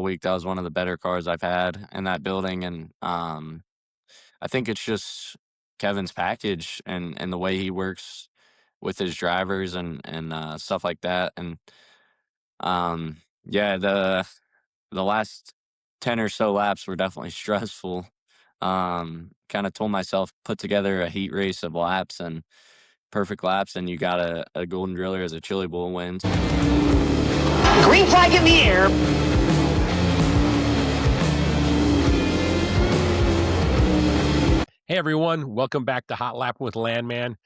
week. That was one of the better cars I've had in that building, and I think it's just Kevin's package and the way he works with his drivers and stuff like that. And yeah, the last 10 or so laps were definitely stressful. Kind of told myself put together a heat race of laps and perfect laps, and you got a golden driller as a Chili Bowl wins. Green flag in the air. Hey everyone, welcome back to Hot Lap with Landman.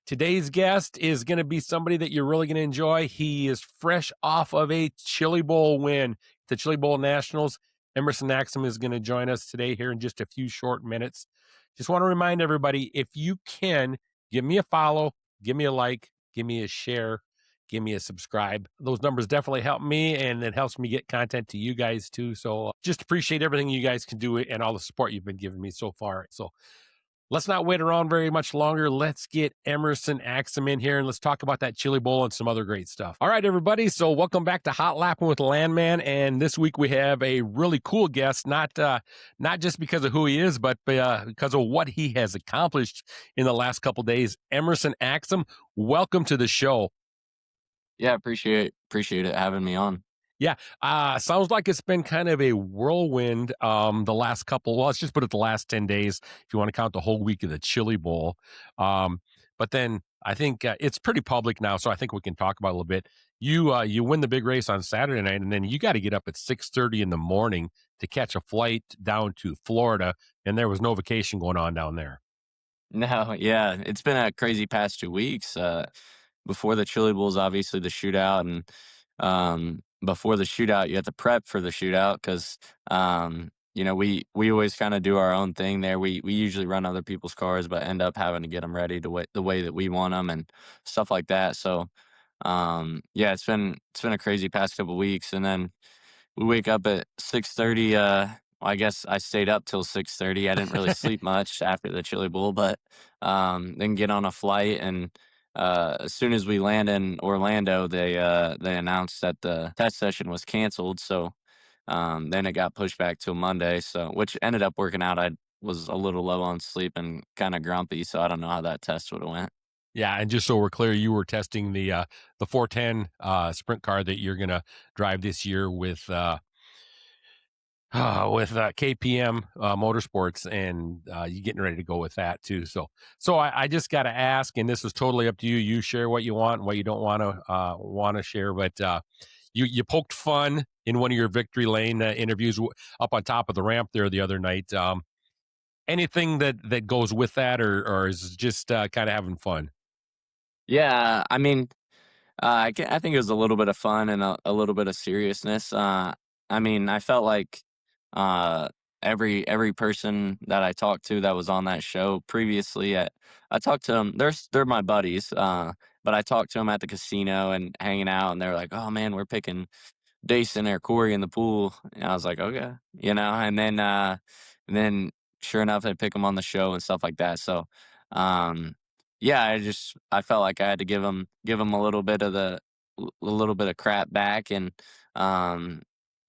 Today's guest is going to be somebody that you're really going to enjoy. He is fresh off of a Chili Bowl win, the Chili Bowl Nationals. Emerson Axsom is going to join us today here in just a few short minutes. Just want to remind everybody, if you can, give me a follow, give me a like, give me a share, give me a subscribe. Those numbers definitely help me, and it helps me get content to you guys too. So just appreciate everything you guys can do and all the support you've been giving me so far. So let's not wait around very much longer. Let's get Emerson Axsom in here and let's talk about that Chili Bowl and some other great stuff. All right, everybody. So welcome back to Hot Lapping with Landman. And this week we have a really cool guest, not just because of who he is, but because of what he has accomplished in the last couple of days. Emerson Axsom, welcome to the show. Yeah, appreciate it having me on. Yeah, sounds like it's been kind of a whirlwind the last couple, well, let's just put it the last 10 days, if you want to count the whole week of the Chili Bowl. But then I think it's pretty public now, so I think we can talk about it a little bit. You win the big race on Saturday night, and then you got to get up at 6:30 in the morning to catch a flight down to Florida, and there was no vacation going on down there. No, yeah, it's been a crazy past 2 weeks. Before the Chili Bowls, obviously the shootout, and before the shootout, you have to prep for the shootout because we always kind of do our own thing there. We usually run other people's cars, but end up having to get them ready the way that we want them and stuff like that. So yeah, it's been a crazy past couple weeks, and then we wake up at 6:30. I guess I stayed up till 6:30. I didn't really sleep much after the Chili Bowl, but then get on a flight, and as soon as we land in Orlando, they announced that the test session was canceled. So then it got pushed back till Monday. So which ended up working out. I was a little low on sleep and kind of grumpy, so I don't know how that test would have went. Yeah, and just so we're clear, you were testing the 410 sprint car that you're going to drive this year with KPM Motorsports, and you getting ready to go with that too. So I just got to ask, and this is totally up to you. You share what you want and what you don't want to share. But you poked fun in one of your victory lane interviews up on top of the ramp there the other night. Anything that goes with that, or is it just kind of having fun? Yeah, I mean, I think it was a little bit of fun and a little bit of seriousness. I mean, I felt like uh, every person that I talked to that was on that show previously, I talked to them. They're my buddies, but I talked to them at the casino and hanging out, and they're like, "Oh man, we're picking Jason or Corey in the pool," and I was like, "Okay," and then sure enough, they pick them on the show and stuff like that. So, um, yeah, I felt like I had to give them a little bit of crap back, and um,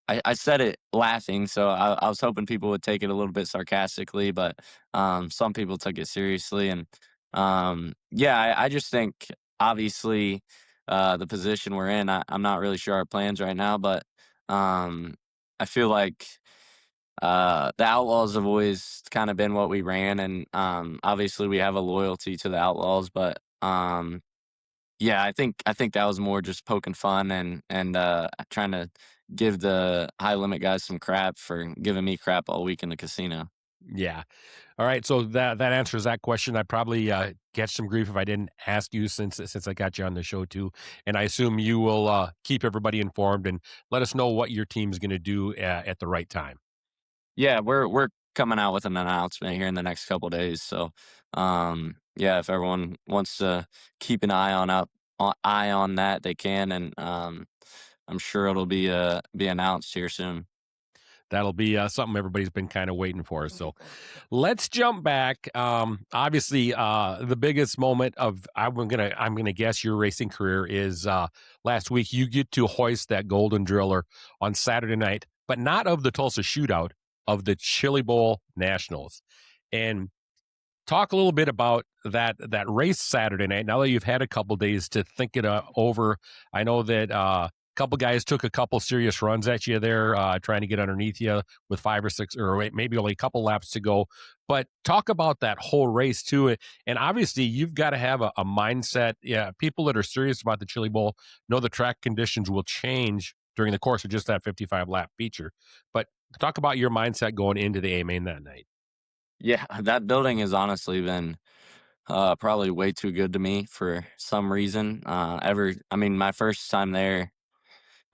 I said it laughing, so I was hoping people would take it a little bit sarcastically, but some people took it seriously, and yeah, I just think obviously the position we're in, I'm not really sure our plans right now, but um, I feel like the Outlaws have always kind of been what we ran, and obviously we have a loyalty to the Outlaws, but yeah, I think that was more just poking fun and trying to give the high limit guys some crap for giving me crap all week in the casino. Yeah. All right. So that answers that question. I probably get some grief if I didn't ask you since I got you on the show too. And I assume you will keep everybody informed and let us know what your team's going to do at the right time. Yeah, we're coming out with an announcement here in the next couple days. So yeah, if everyone wants to keep an eye on that, they can, and I'm sure it'll be announced here soon. That'll be something everybody's been kind of waiting for. So let's jump back. Obviously, the biggest moment of I'm gonna guess your racing career is last week. You get to hoist that golden driller on Saturday night but not of the Tulsa Shootout, of the Chili Bowl Nationals. And talk a little bit about that race Saturday night. Now that you've had a couple days to think it over, I know that a couple guys took a couple serious runs at you there, trying to get underneath you with 5 or 6, or maybe only a couple laps to go. But talk about that whole race too. And obviously, you've got to have a mindset. Yeah, people that are serious about the Chili Bowl know the track conditions will change during the course of just that 55 lap feature. But talk about your mindset going into the A main that night. Yeah, that building has honestly been probably way too good to me for some reason. I mean, my first time there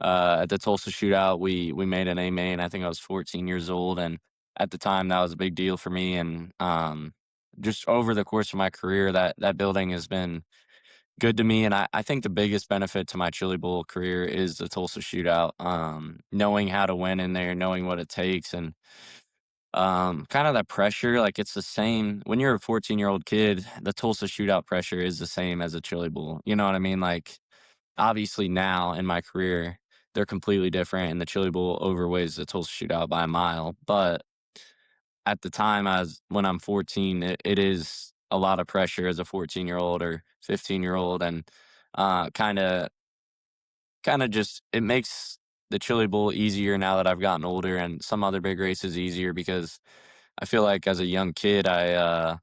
at the Tulsa Shootout, we made an A main. I think I was 14 years old, and at the time that was a big deal for me. And just over the course of my career, that building has been good to me. And I think the biggest benefit to my Chili Bowl career is the Tulsa Shootout. Knowing how to win in there, knowing what it takes, and kind of that pressure. Like it's the same when you're a 14-year-old kid. The Tulsa Shootout pressure is the same as a Chili Bowl. You know what I mean? Like obviously now in my career, they're completely different, and the Chili Bowl overweighs the Tulsa Shootout by a mile. But at the time, when I'm 14, it is a lot of pressure as a 14-year-old or 15-year-old, and kind of just it makes the Chili Bowl easier now that I've gotten older, and some other big races easier because I feel like as a young kid, I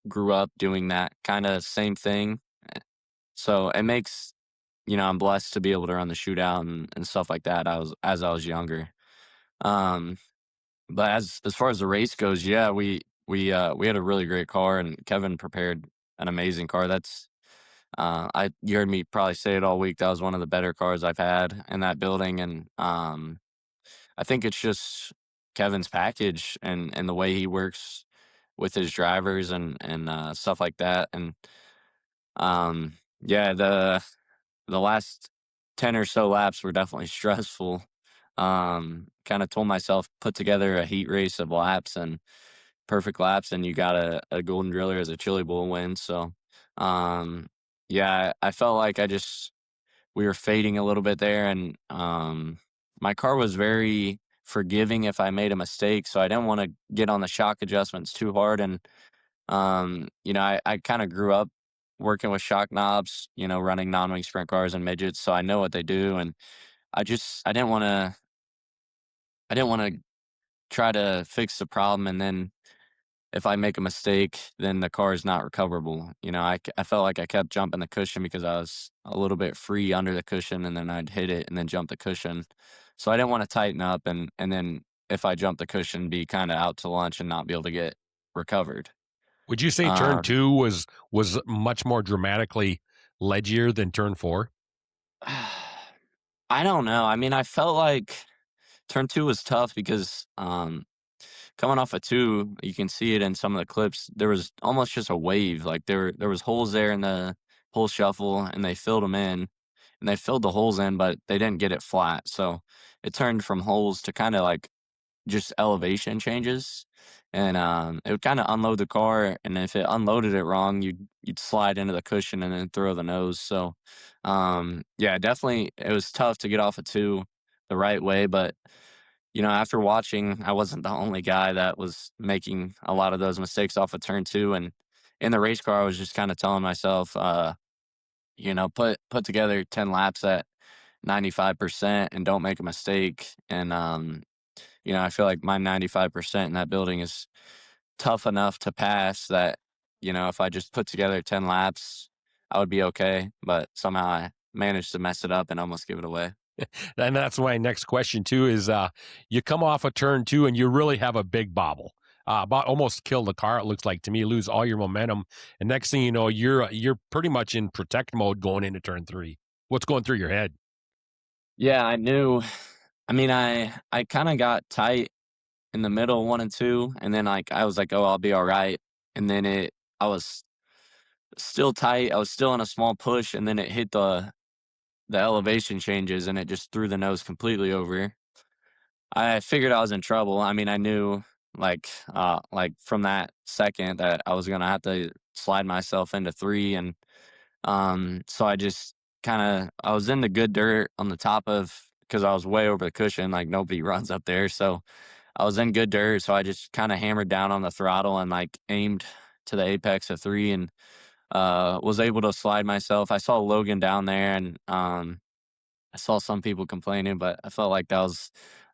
grew up doing that kind of same thing. So it makes I'm blessed to be able to run the shootout and stuff like that. I was younger. Um, but as far as the race goes, yeah, we had a really great car, and Kevin prepared an amazing car. That's I you heard me probably say it all week. That was one of the better cars I've had in that building, and I think it's just Kevin's package and the way he works with his drivers and stuff like that. And yeah, the last 10 or so laps were definitely stressful. Kind of told myself put together a heat race of laps and perfect laps, and you got a golden driller as a Chili Bowl win. So yeah, I felt like we were fading a little bit there, and my car was very forgiving if I made a mistake, so I didn't want to get on the shock adjustments too hard. And I kind of grew up working with shock knobs, running non-wing sprint cars and midgets, so I know what they do. And I didn't want to try to fix the problem, and then if I make a mistake, then the car is not recoverable. I felt like I kept jumping the cushion because I was a little bit free under the cushion, and then I'd hit it and then jump the cushion. So I didn't want to tighten up, and then if I jump the cushion, be kind of out to lunch and not be able to get recovered. Would you say turn Um, 2 was much more dramatically ledgier than turn 4? I don't know. I mean, I felt like turn two was tough because coming off a two, you can see it in some of the clips. There was almost just a wave. Like there was holes there in the hole shuffle, and they filled them in, and they filled the holes in, but they didn't get it flat. So it turned from holes to kind of like just elevation changes, and it would kind of unload the car. And if it unloaded it wrong, you'd slide into the cushion and then throw the nose. So yeah, definitely it was tough to get off a two the right way, but after watching, I wasn't the only guy that was making a lot of those mistakes off of turn two. And in the race car, I was just kind of telling myself, put together 10 laps at 95% and don't make a mistake. And, I feel like my 95% in that building is tough enough to pass that, if I just put together 10 laps, I would be okay. But somehow I managed to mess it up and almost give it away. And that's my next question too is you come off a turn 2 and you really have a big bobble. About almost kill the car, it looks like to me, lose all your momentum. And next thing you know, you're pretty much in protect mode going into turn 3. What's going through your head? Yeah, I knew. I mean, I kind of got tight in the middle, 1 and 2, and then, like, I was like, "Oh, I'll be alright," and then I was still tight, I was still in a small push, and then it hit the elevation changes, and it just threw the nose completely over. I figured I was in trouble. I mean, I knew, like, from that second that I was gonna have to slide myself into 3, and, so I just I was in the good dirt on the top of because I was way over the cushion, like nobody runs up there. So I was in good dirt, so I just kind of hammered down on the throttle and like aimed to the apex of three and was able to slide myself. I saw Logan down there and I saw some people complaining, but I felt like that was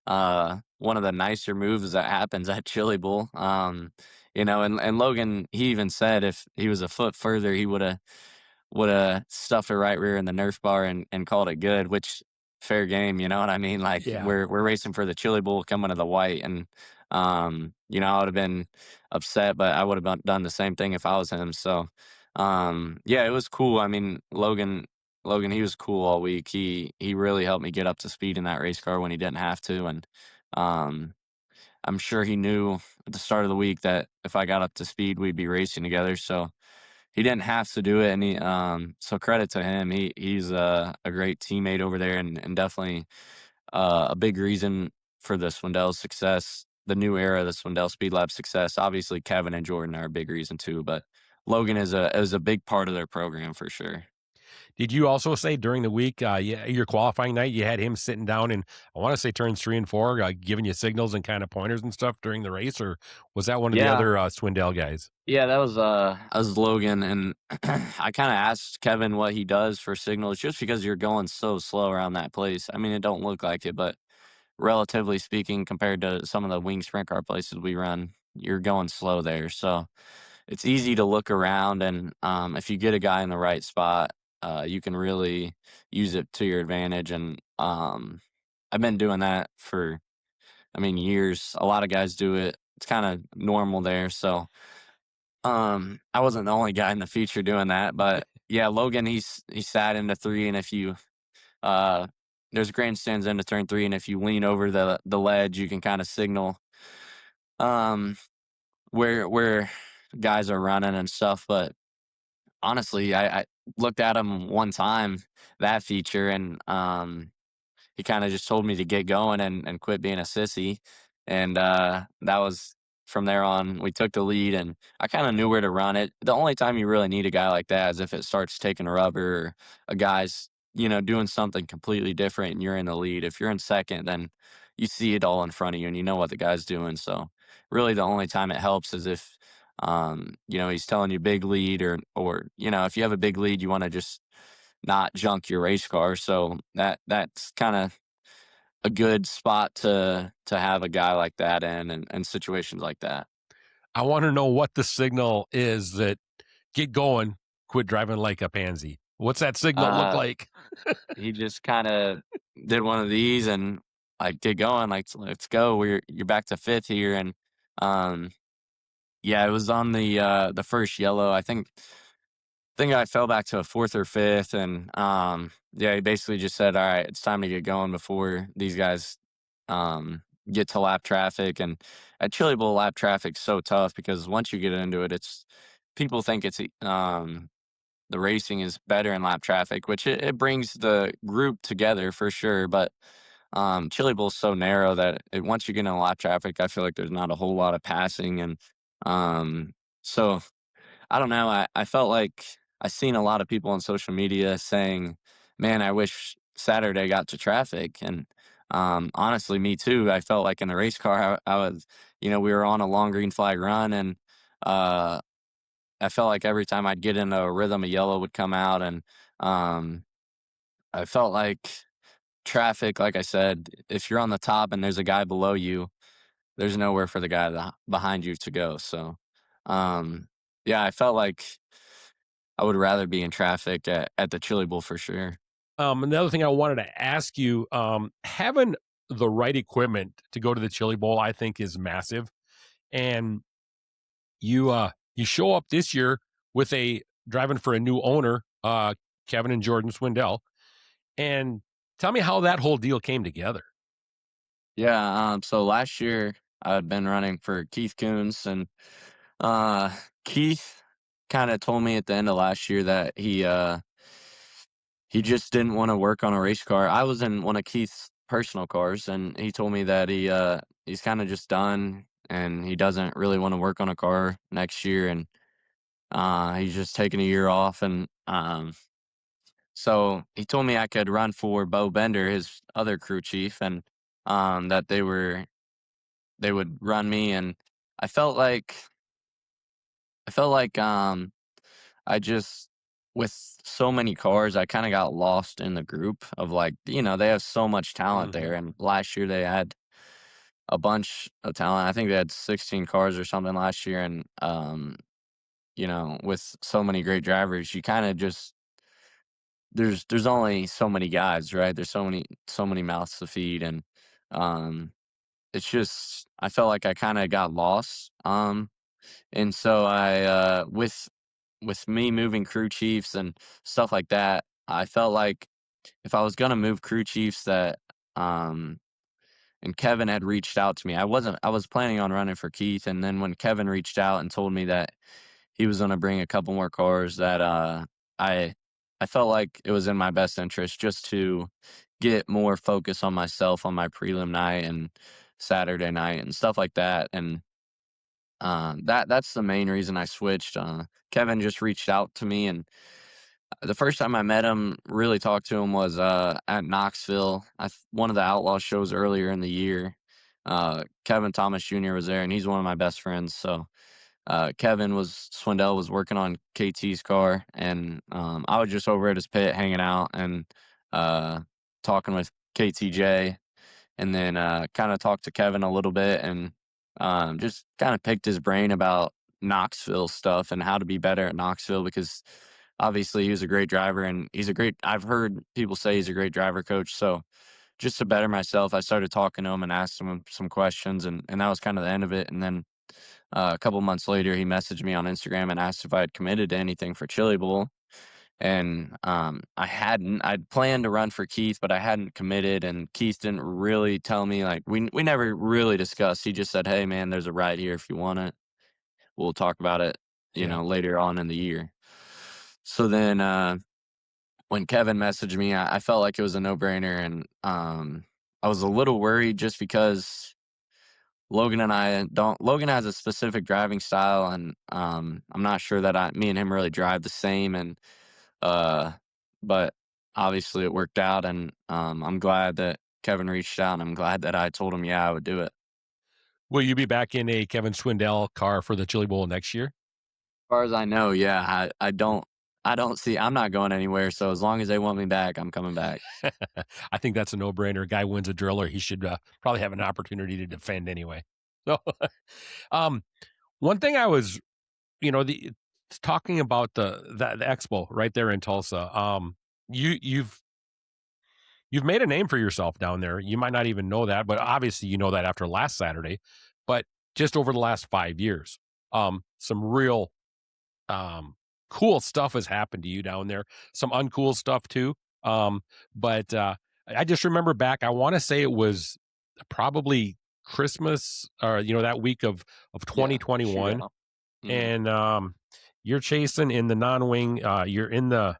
one of the nicer moves that happens at Chili Bowl. And Logan, he even said if he was a foot further, he would have stuffed a right rear in the Nerf bar and called it good, which fair game, you know what I mean? Like Yeah. we're racing for the Chili Bowl coming to the white, and I would have been upset, but I would have done the same thing if I was him. So yeah, it was cool. I mean, Logan, he was cool all week. He really helped me get up to speed in that race car when he didn't have to, and um, I'm sure he knew at the start of the week that if I got up to speed, we'd be racing together. So he didn't have to do it, and so credit to him. He's a great teammate over there, and definitely a big reason for the Swindell's success, the new era of the Swindell Speed Lab success. Obviously, Kevin and Jordan are a big reason too, but Logan is a big part of their program for sure. Did you also say during the week, yeah, your qualifying night, you had him sitting down and I want to say turns 3 and 4, giving you signals and kind of pointers and stuff during the race, or was that one of the Yeah, other Swindell guys? yeah, that was Logan, and I kind of asked Kevin what he does for signals, just because you're going so slow around that place. I mean, it don't look like it, but relatively speaking, compared to some of the wing sprint car places we run, you're going slow there. So it's easy to look around, and if you get a guy in the right spot, you can really use it to your advantage. And I've been doing that for, I mean, years. A lot of guys do it. It's kind of normal there. So I wasn't the only guy in the feature doing that, but yeah, Logan, he sat into three, and if you uh, there's grandstands into turn three, and if you lean over the ledge, you can kind of signal um where guys are running and stuff. But honestly, I looked at him one time, that feature, and he kind of just told me to get going and quit being a sissy. And that was from there on, we took the lead, and I kind of knew where to run it. The only time you really need a guy like that is if it starts taking a rubber, or a guy's, doing something completely different and you're in the lead. If you're in second, then you see it all in front of you and you know what the guy's doing. So really the only time it helps is if, he's telling you big lead, or if you have a big lead, you want to just not junk your race car. So that's kind of a good spot to have a guy like that in, and situations like that. I want to know what the signal is that get going, quit driving like a pansy. What's that signal look Uh, like? he just kind of did one of these and like get going, like let's go. You're back to fifth here, and um, yeah, it was on the first yellow. I think I fell back to a fourth or fifth, and yeah, he basically just said, "All right, it's time to get going before these guys get to lap traffic." And at Chili Bowl, lap traffic's so tough because once you get into it, it's people think the racing is better in lap traffic, which it brings the group together for sure. But Chili Bowl's so narrow that once you get in lap traffic, I feel like there's not a whole lot of passing, and so I don't know. I felt like I seen a lot of people on social media saying, "Man, I wish Saturday got to traffic." And honestly, me too. I felt like in the race car, I was, we were on a long green flag run, and uh, I felt like every time I'd get into a rhythm, a yellow would come out, and um, I felt like traffic. Like I said, if you're on the top and there's a guy below you, there's nowhere for the guy behind you to go. So, yeah, I felt like I would rather be in traffic at the Chili Bowl for sure. Another thing I wanted to ask you, having the right equipment to go to the Chili Bowl, I think is massive. And you show up this year with a driving for a new owner, Kevin and Jordan Swindell. And tell me how that whole deal came together. Yeah, so last year I'd been running for Keith Coons, and uh, Keith kind of told me at the end of last year that he just didn't want to work on a race car. I was in one of Keith's personal cars, and he told me that he's kind of just done, and he doesn't really want to work on a car next year, and he's just taking a year off. And So he told me I could run for Bo Bender, his other crew chief, and that they would run me. And I felt like I felt like I just with so many cars, I kind of got lost in the group of like, they have so much talent Hmm. there. And last year they had a bunch of talent. I think they had 16 cars or something last year. And, with so many great drivers, you kind of just, there's only so many guys, right? There's so many mouths to feed. And, um, it's just, I felt like I kind of got lost. And so with me moving crew chiefs and stuff like that, I felt like if I was gonna move crew chiefs um, and Kevin had reached out to me, I was planning on running for Keith, and then when Kevin reached out and told me that he was gonna bring a couple more cars, that I I felt like it was in my best interest just to get more focus on myself on my prelim night and Saturday night and stuff like that, and that's the main reason I switched. Kevin just reached out to me, and the first time I met him, really talked to him, was at Knoxville. One of the Outlaw shows earlier in the year. Kevin Thomas Jr. was there, and he's one of my best friends. So Swindell was working on KT's car, and I was just over at his pit hanging out and uh, talking with KTJ, and then kind of talked to Kevin a little bit, and just kind of picked his brain about Knoxville stuff and how to be better at Knoxville, because obviously he was a great driver, and I've heard people say he's a great driver coach. So just to better myself, I started talking to him and asked him some questions, and that was kind of the end of it. And then a couple months later, he messaged me on Instagram and asked if I had committed to anything for Chili Bowl. And I hadn't. I'd planned to run for Keith, but I hadn't committed. And Keith didn't really tell me, like, we never really discussed. He just said, "Hey, man, there's a ride here if you want it. We'll talk about it, Yeah. later on in the year." So then when Kevin messaged me, I felt like it was a no brainer, and I was a little worried just because Logan and I don't. Logan has a specific driving style, and I'm not sure that me and him really drive the same. And uh, but obviously it worked out, and I'm glad that Kevin reached out, and I'm glad that I told him, yeah, I would do it. Will you be back in a Kevin Swindell car for the Chili Bowl next year? As far as I know, yeah, I don't see. I'm not going anywhere. So as long as they want me back, I'm coming back. I think that's a no-brainer. Guy wins a driller, he should probably have an opportunity to defend anyway. So, um, one thing I was, the talking about the expo right there in Tulsa. You've made a name for yourself down there. You might not even know that, but obviously you know that after last Saturday. But just over the last 5 years, some real cool stuff has happened to you down there. Some uncool stuff too. But I just remember back. I want to say it was probably Christmas, or that week of Yeah, the 2021, shootout. Hmm. and you're chasing in the non-wing. You're in the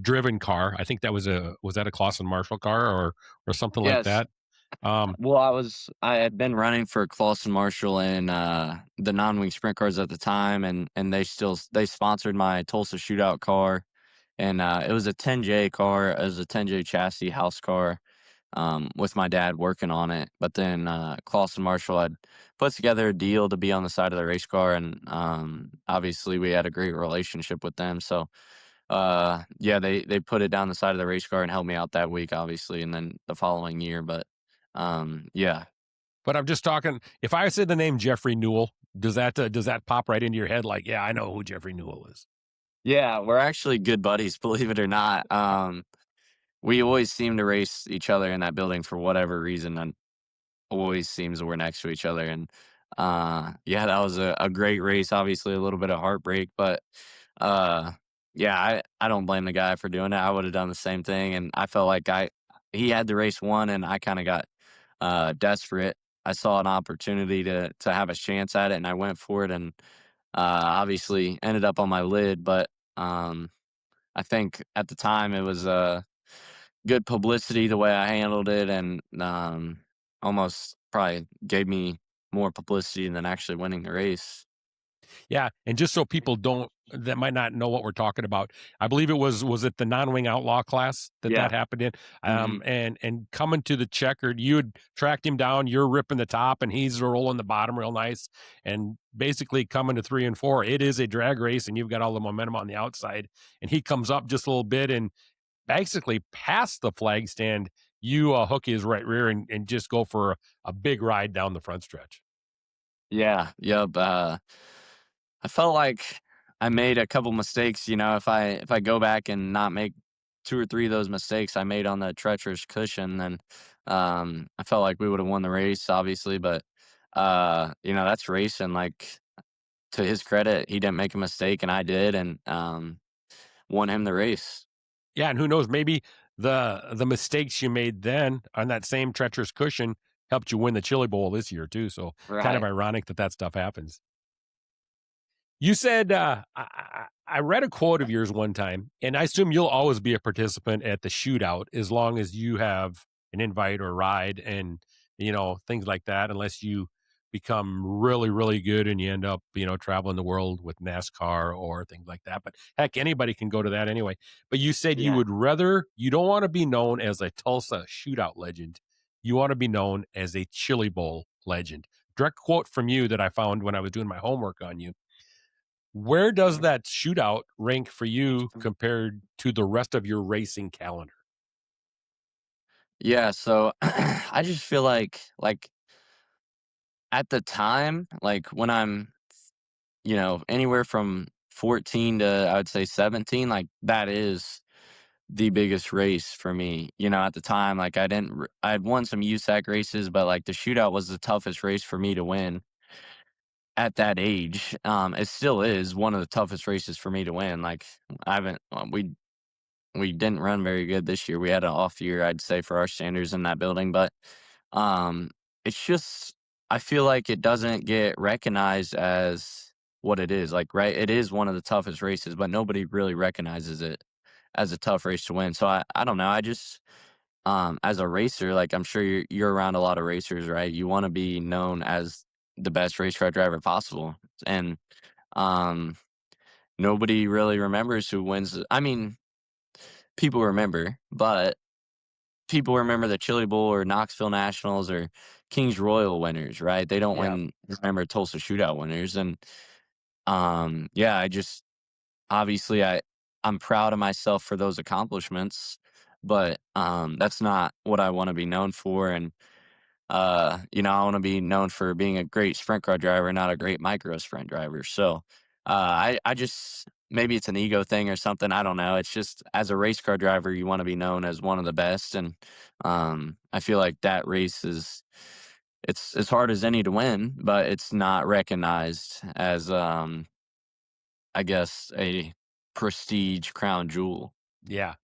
driven car. I think that was that a Clausen Marshall car or something like Yes. that. Um, Well, I had been running for Clausen Marshall in the non-wing sprint cars at the time, and they sponsored my Tulsa Shootout car, and it was a 10J car. It was a 10J chassis house car, with my dad working on it. But then Clausen Marshall had put together a deal to be on the side of the race car, and obviously we had a great relationship with them. So yeah, they put it down the side of the race car and helped me out that week, obviously, and then the following year. But yeah. but I'm just talking. If I say the name Jeffrey Newell, does that pop right into your head? Like, yeah, I know who Jeffrey Newell is. Yeah, we're actually good buddies, believe it or not. We always seem to race each other in that building for whatever reason, and always seems we're next to each other. And yeah, that was a great race. Obviously, a little bit of heartbreak, but uh, yeah, I don't blame the guy for doing it. I would have done the same thing, and I felt like he had the race won, and I kind of got desperate. I saw an opportunity to have a chance at it, and I went for it, and obviously ended up on my lid. But um, I think at the time it was good publicity the way I handled it, and almost probably gave me more publicity than actually winning the race. Yeah, and just so people don't that might not know what we're talking about, I believe was it the non-wing outlaw class that Yeah. happened in? Hmm. And coming to the checkered, you had tracked him down, you're ripping the top, and he's rolling the bottom real nice, and basically coming to 3 and 4, it is a drag race, and you've got all the momentum on the outside, and he comes up just a little bit and basically past the flag stand, you, hook his right rear and just go for a big ride down the front stretch. Yeah. Yep. I felt like I made a couple mistakes. If I go back and not make two or three of those mistakes I made on the treacherous cushion, then I felt like we would have won the race, obviously. But that's racing. Like, to his credit, he didn't make a mistake, and I did, and won him the race. Yeah, and who knows, maybe the mistakes you made then on that same treacherous cushion helped you win the Chili Bowl this year too, so kind of Right. ironic that that stuff happens. You said, I read a quote of yours one time, and I assume you'll always be a participant at the shootout as long as you have an invite or ride and, things like that, unless you become really, really good and you end up, traveling the world with NASCAR or things like that. But heck, anybody can go to that anyway. But you said Yeah. you don't want to be known as a Tulsa shootout legend. You want to be known as a Chili Bowl legend. Direct quote from you that I found when I was doing my homework on you. Where does that shootout rank for you compared to the rest of your racing calendar? Yeah, so I just feel like at the time, like when I'm, anywhere from 14 to I would say 17, like that is the biggest race for me. At the time, like I had won some USAC races, but like the shootout was the toughest race for me to win at that age. It still is one of the toughest races for me to win. Like, I haven't, we didn't run very good this year. We had an off year, I'd say, for our standards in that building, but um, it's just I feel like it doesn't get recognized as what it is. Like, right, it is one of the toughest races, but nobody really recognizes it as a tough race to win. So I don't know. I just as a racer, like I'm sure you're around a lot of racers, right? You want to be known as the best race car driver possible, and um, nobody really remembers who wins. I mean, people remember, but people remember the Chili Bowl or Knoxville Nationals or Kings Royal winners, right? They don't Yeah. remember Tulsa Shootout winners. And yeah, I just obviously I'm proud of myself for those accomplishments, but that's not what I want to be known for. And I want to be known for being a great sprint car driver, not a great micro sprint driver. So I just maybe it's an ego thing or something. I don't know. It's just as a race car driver, you want to be known as one of the best, and I feel like that race is it's as hard as any to win, but it's not recognized as I guess a prestige crown jewel. Yeah.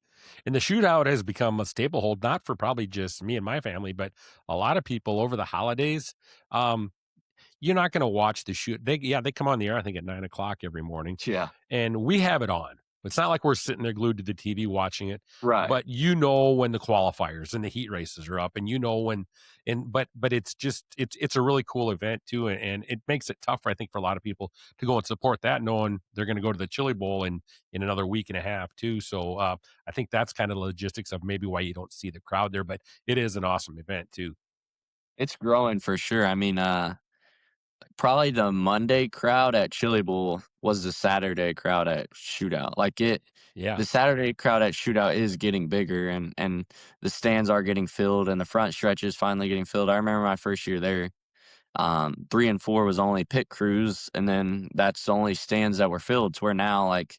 And the shootout has become a staple hold, not for probably just me and my family, but a lot of people over the holidays. Um, You're not gonna watch the shoot they come on the air, I think, at 9 o'clock every morning, Yeah. and we have it on. It's not like we're sitting there glued to the TV watching it, Right. but you know when the qualifiers and the heat races are up, and you know when but it's just it's a really cool event too, and it makes it tougher, I think, for a lot of people to go and support that knowing they're gonna go to the Chili Bowl in another week and a half too, so, I think that's kinda the logistics of maybe why you don't see the crowd there, but it is an awesome event too. It's growing for sure. I mean, probably the Monday crowd at Chili Bowl was the Saturday crowd at Shootout. Yeah. The Saturday crowd at Shootout is getting bigger, and the stands are getting filled, and the front stretch is finally getting filled. I remember my first year there. 3 and 4 was only pit crews, and then that's the only stands that were filled. To where now, like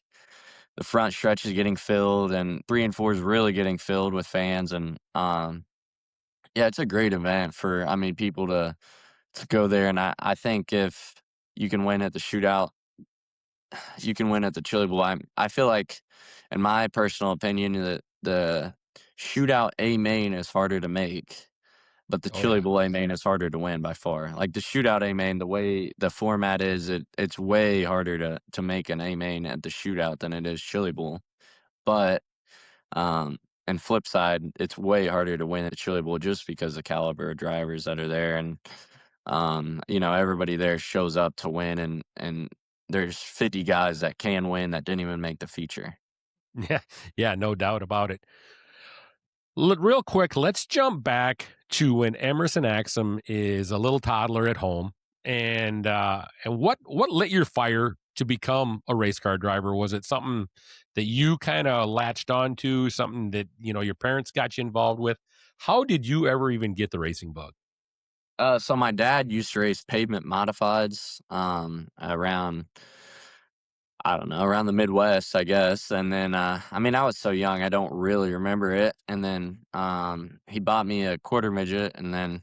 the front stretch is getting filled, and 3 and 4 is really getting filled with fans, and yeah, it's a great event for I mean people to go there, and I think if you can win at the shootout, you can win at the Chili Bowl. I feel like, in my personal opinion, that the shootout A main is harder to make, but the Oh, Chili yeah. Bowl A main is harder to win by far. Like the shootout A main, the way the format is, it's way harder to make an A main at the shootout than it is Chili Bowl. But um, and flip side, it's way harder to win at Chili Bowl just because the caliber of drivers that are there, and everybody there shows up to win, and there's 50 guys that can win that didn't even make the feature. Yeah, yeah, no doubt about it. Real quick, let's jump back to when Emerson Axsom is a little toddler at home, and what lit your fire to become a race car driver? Was it something that you kind of latched onto, something that your parents got you involved with? How did you ever even get the racing bug? So my dad used to race pavement modifieds, around, I don't know, around the Midwest, I guess. And then, I mean, I was so young, I don't really remember it. And then, he bought me a quarter midget, and then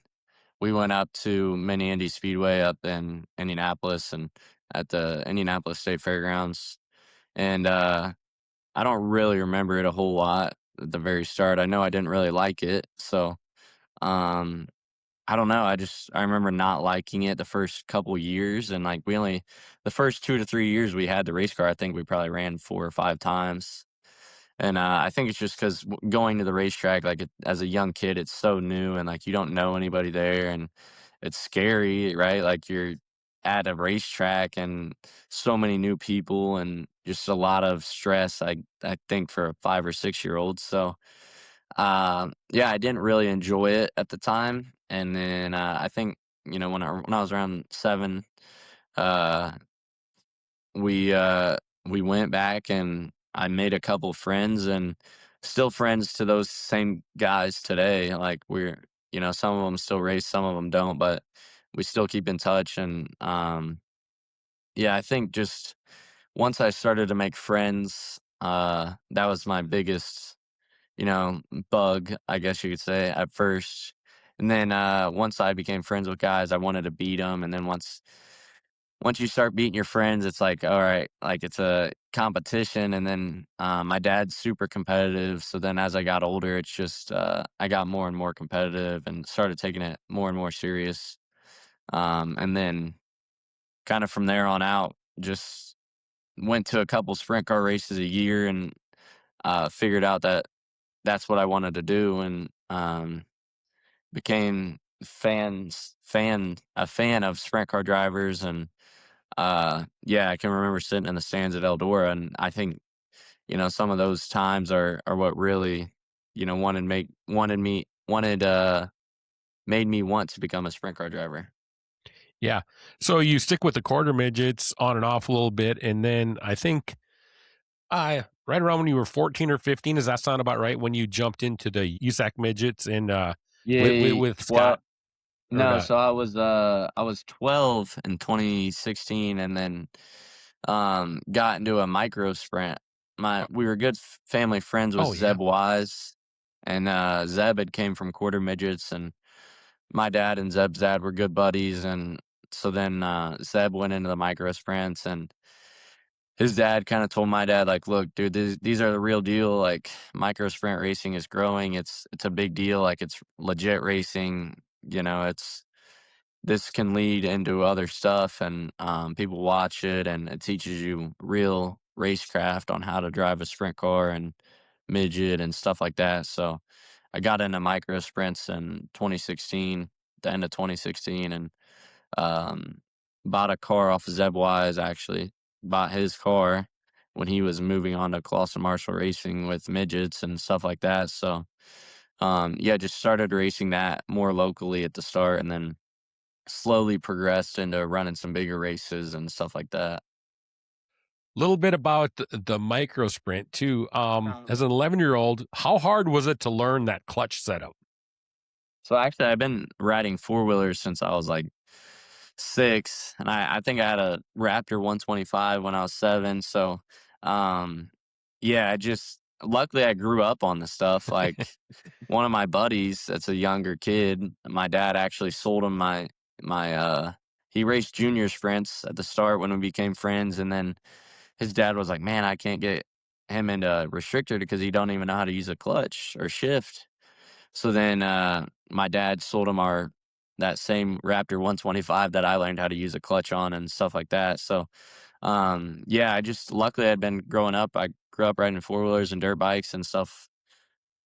we went up to Mini Indy Speedway up in Indianapolis and at the Indianapolis State Fairgrounds. And, I don't really remember it a whole lot at the very start. I know I didn't really like it. So, um, I don't know. I remember not liking it the first couple years, and like we only the first 2 to 3 years we had the race car. I think we probably ran 4 or 5 times, and I think it's just because going to the racetrack, like as a young kid, it's so new and like you don't know anybody there, and it's scary, right? Like you're at a racetrack and so many new people and just a lot of stress. I think for a 5 or 6 year old, so yeah, I didn't really enjoy it at the time, and then I think when I was around 7, uh, we uh, we went back and I made a couple friends and still friends to those same guys today. Like some of them still race, some of them don't, but we still keep in touch. And yeah, I think just once I started to make friends, that was my biggest you know, bug, I guess you could say, at first. And then once I became friends with guys, I wanted to beat them. And then once you start beating your friends, it's like, all right, like it's a competition. And then my dad's super competitive. So then as I got older, it's just I got more and more competitive and started taking it more and more serious. And then kind of from there on out, just went to a couple sprint car races a year and figured out that that's what I wanted to do, and became a fan of sprint car drivers. And yeah, I can remember sitting in the stands at Eldora, and I think some of those times are what really made me want to become a sprint car driver. Yeah. So you stick with the quarter midgets on and off a little bit, and then I think right around when you were 14 or 15, does that sound about right? When you jumped into the USAC midgets and Yeah, with well, Scott or no, so I was 12 in 2016, and then got into a micro sprint. We were good family friends with oh yeah. Zeb Wise, and Zeb had came from quarter midgets, and my dad and Zeb's dad were good buddies. And so then Zeb went into the micro sprints, and his dad kind of told my dad, like, look, dude, these are the real deal. Like, micro sprint racing is growing. It's a big deal. Like, it's legit racing. It's this can lead into other stuff, and people watch it, and it teaches you real racecraft on how to drive a sprint car and midget and stuff like that. So I got into micro sprints in 2016, the end of 2016, and um, bought a car off of Zeb Wise. Actually, bought his car when he was moving on to Clausen Marshall Racing with midgets and stuff like that. So yeah, just started racing that more locally at the start, and then slowly progressed into running some bigger races and stuff like that. Little bit about the micro sprint too. As an 11-year-old, how hard was it to learn that clutch setup? So actually, I've been riding four wheelers since I was like 6, and I think I had a Raptor 125 when I was 7. So, um, yeah, I just luckily I grew up on the stuff. Like one of my buddies, that's a younger kid. My dad actually sold him my. He raced junior sprints at the start when we became friends, and then his dad was like, "Man, I can't get him into restrictor because he don't even know how to use a clutch or shift." So then my dad sold him our that same Raptor 125 that I learned how to use a clutch on and stuff like that. So yeah, I just luckily I'd been growing up. I grew up riding four wheelers and dirt bikes and stuff.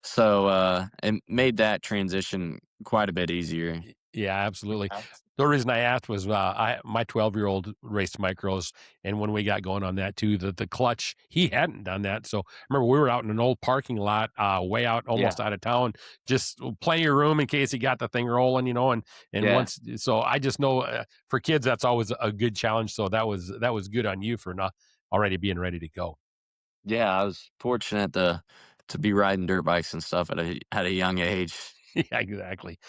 So it made that transition quite a bit easier. Yeah, absolutely. The reason I asked was, my 12-year-old raced micros, and when we got going on that too, the clutch, he hadn't done that. So, I remember we were out in an old parking lot, way out, almost Yeah. out of town, just plenty of room in case he got the thing rolling, and Yeah. once so I just know, for kids, that's always a good challenge, so that was good on you for not already being ready to go. Yeah, I was fortunate to be riding dirt bikes and stuff at a young age. Yeah, exactly.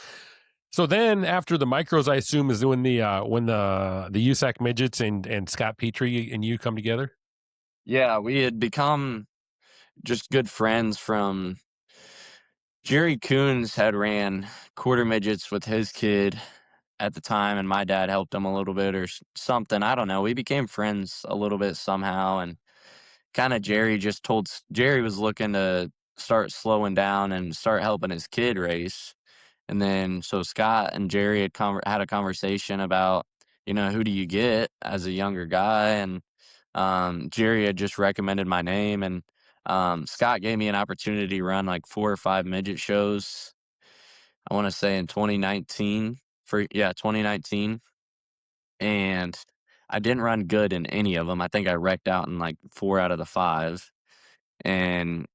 So then after the micros, I assume is when the USAC midgets and Scott Petrie and you come together? Yeah, we had become just good friends from Jerry Coons had ran quarter midgets with his kid at the time, and my dad helped him a little bit or something. I don't know. We became friends a little bit somehow, and kind of Jerry just Jerry was looking to start slowing down and start helping his kid race. And then so Scott and Jerry had a conversation about, who do you get as a younger guy? And Jerry had just recommended my name, and Scott gave me an opportunity to run like 4 or 5 midget shows. I want to say in 2019 2019, and I didn't run good in any of them. I think I wrecked out in like 4 out of the 5, and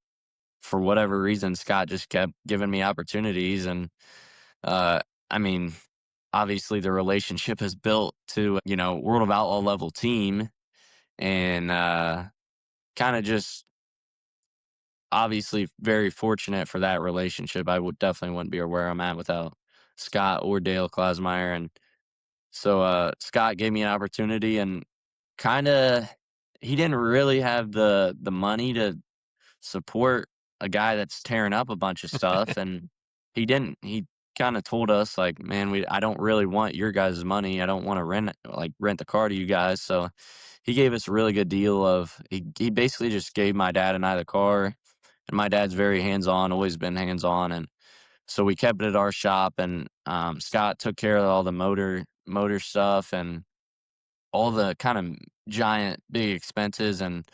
for whatever reason, Scott just kept giving me opportunities, and uh, I mean, obviously the relationship has built to World of Outlaw level team, and kind of just obviously very fortunate for that relationship. I would definitely wouldn't be where I'm at without Scott or Dale Klasmeyer. And so Scott gave me an opportunity, and kind of he didn't really have the money to support a guy that's tearing up a bunch of stuff, and he kind of told us like, man, I don't really want your guys' money. I don't want to rent the car to you guys. So he gave us a really good deal of he basically just gave my dad and I the car, and my dad's very hands on, always been hands on, and so we kept it at our shop, and Scott took care of all the motor stuff and all the kind of giant big expenses, and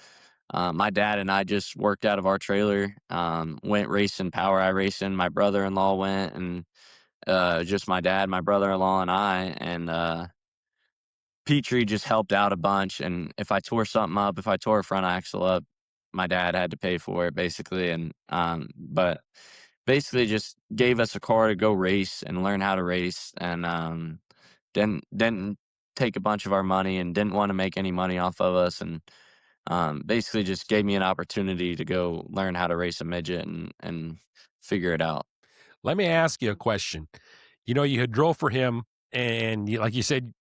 my dad and I just worked out of our trailer, went racing, power I racing. My brother-in-law went, and just my dad, my brother-in-law, and I. And Petrie just helped out a bunch. And if I tore something up, if I tore a front axle up, my dad had to pay for it basically. And but basically just gave us a car to go race and learn how to race, and didn't take a bunch of our money and didn't want to make any money off of us, and basically just gave me an opportunity to go learn how to race a midget and figure it out. Let me ask you a question. You had drove for him, and like you said,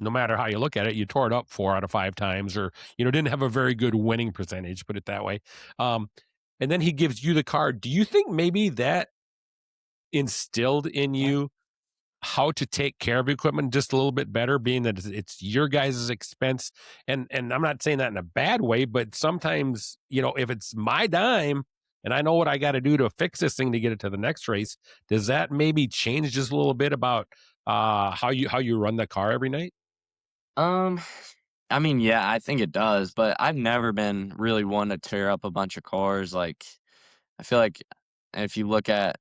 no matter how you look at it, you tore it up 4 out of 5 times, or didn't have a very good winning percentage, put it that way. Um, and then he gives you the car. Do you think maybe that instilled in you how to take care of equipment just a little bit better, being that it's your guys' expense? And I'm not saying that in a bad way, but sometimes, if it's my dime and I know what I got to do to fix this thing to get it to the next race, does that maybe change just a little bit about how you run the car every night? Um, I mean, yeah, I think it does, but I've never been really one to tear up a bunch of cars. Like, I feel like if you look at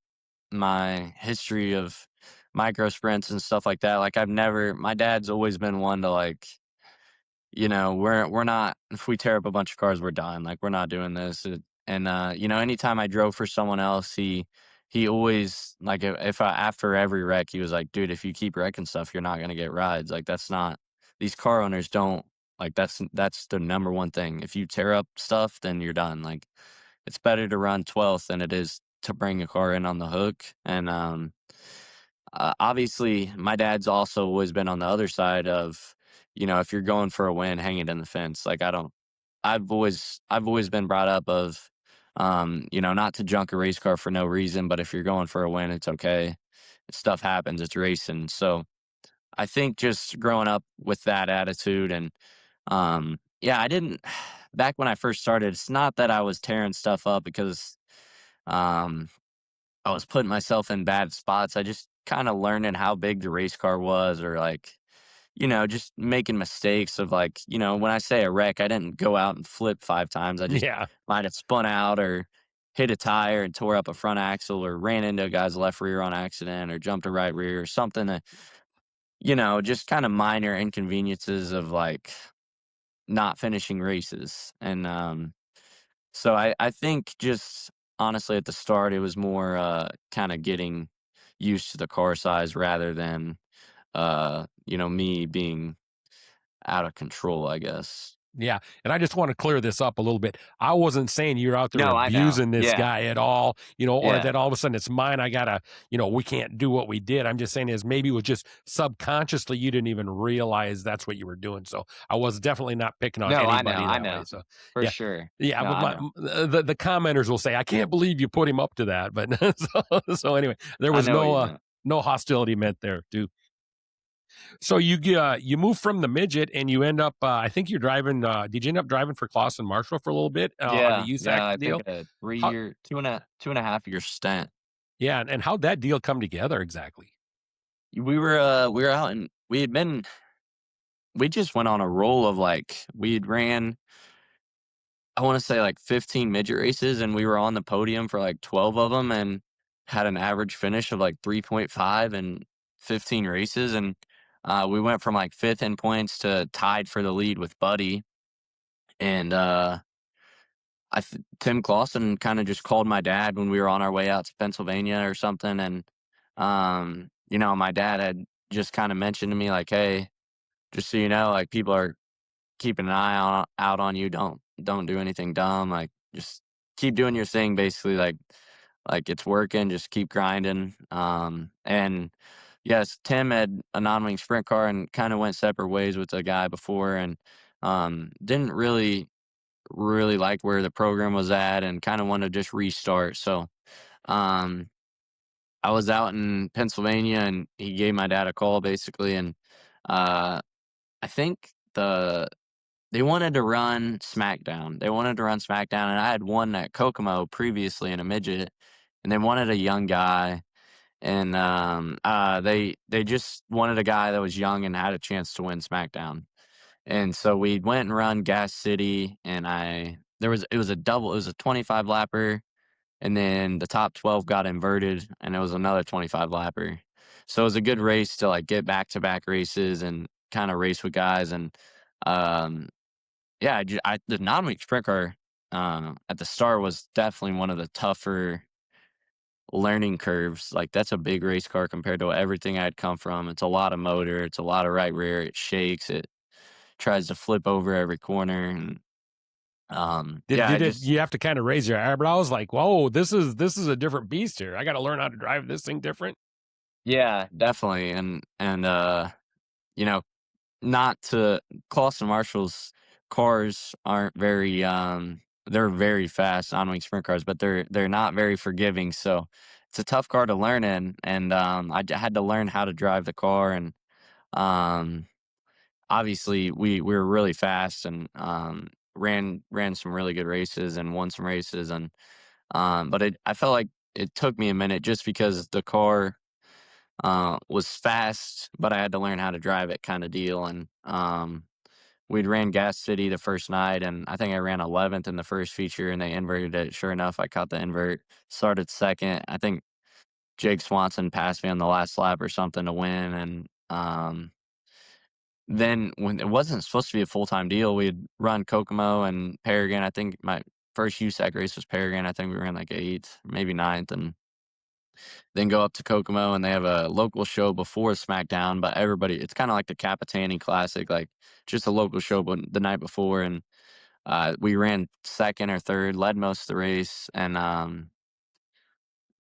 my history of micro sprints and stuff like that, like my dad's always been one to like, we're not, if we tear up a bunch of cars, we're done. Like, we're not doing this. And anytime I drove for someone else, he always like, if I after every wreck, he was like, dude, if you keep wrecking stuff, you're not gonna get rides. Like, that's not, these car owners don't, like, that's the number one thing. If you tear up stuff, then you're done. Like, it's better to run 12th than it is to bring a car in on the hook. And obviously, my dad's also always been on the other side of, if you're going for a win, hang it in the fence. Like, I don't. I've always been brought up of, not to junk a race car for no reason, but if you're going for a win, it's okay. Stuff happens. It's racing. So I think just growing up with that attitude, and yeah, I didn't. Back when I first started, it's not that I was tearing stuff up because um I was putting myself in bad spots. I just kind of learning how big the race car was, or like, just making mistakes of like, when I say a wreck, I didn't go out and flip 5 times. I just Yeah. might have spun out or hit a tire and tore up a front axle or ran into a guy's left rear on accident or jumped a right rear or something that, just kind of minor inconveniences of like not finishing races. And so I think just honestly at the start, it was more kind of getting used to the car size rather than, me being out of control, I guess. Yeah, and I just want to clear this up a little bit. I wasn't saying you're out there No, I know. abusing this Yeah. guy at all, or Yeah. that all of a sudden it's mine. I gotta, we can't do what we did. I'm just saying is maybe it was just subconsciously you didn't even realize that's what you were doing. So I was definitely not picking on No, I know. anybody I that way. know. So For yeah, sure. yeah. No, But I know. the commenters will say, "I can't believe you put him up to that." But so anyway, there I was know what you no meant. no hostility meant there, too. So you move from the midget and you end up. I think you're driving. Did you end up driving for Clausen Marshall for a little bit on the Yeah. USAC Yeah. I think deal? a How, 3 year, 2.5 year stint. yeah, and how'd that deal come together exactly? We were out and we just went on a roll of like, we had ran, I want to say like 15 midget races and we were on the podium for like 12 of them and had an average finish of like 3.5 in 15 races. And we went from like fifth in points to tied for the lead with Buddy. And Tim Clausen kind of just called my dad when we were on our way out to Pennsylvania or something. And, my dad had just kind of mentioned to me, like, hey, just so you know, like people are keeping an eye out on you. Don't do anything dumb. Like just keep doing your thing. Basically, like it's working. Just keep grinding. And yes, Tim had a non-wing sprint car and kind of went separate ways with the guy before, and didn't really like where the program was at, and kind of wanted to just restart. So um, I was out in Pennsylvania, and he gave my dad a call basically, and uh, I think they wanted to run SmackDown. They wanted to run SmackDown, and I had won at Kokomo previously in a midget, and they wanted a young guy, and they just wanted a guy that was young and had a chance to win SmackDown. And so we went and run Gas City, and it was a double, it was a 25 lapper, and then the top 12 got inverted, and it was another 25 lapper. So it was a good race to like get back to back races and kind of race with guys. And um, yeah, the non-week sprint car at the start was definitely one of the tougher learning curves. Like that's a big race car compared to everything I'd come from. It's a lot of motor, it's a lot of right rear, it shakes, it tries to flip over every corner, and Did yeah, I did it? just You have to kind of raise your eyebrows, like, "Whoa, this is a different beast here. I got to learn how to drive this thing different." yeah, definitely, and you know, not to Clausen Marshall's cars aren't very they're very fast on-wing sprint cars, but they're not very forgiving. So it's a tough car to learn in, and had to learn how to drive the car, and um, obviously we were really fast and ran some really good races and won some races, and but I felt like it took me a minute just because the car was fast, but I had to learn how to drive it, kind of deal. And we'd ran Gas City the first night, and I think I ran 11th in the first feature, and they inverted it. Sure enough, I caught the invert, started second. I think Jake Swanson passed me on the last lap or something to win, and then when it wasn't supposed to be a full time deal, we'd run Kokomo and Paragon. I think my first USAC race was Paragon. I think we ran like eighth, maybe ninth, and then go up to Kokomo, and they have a local show before SmackDown. But everybody, it's kind of like the Capitani Classic, like just a local show, but the night before, and we ran second or third, led most of the race, and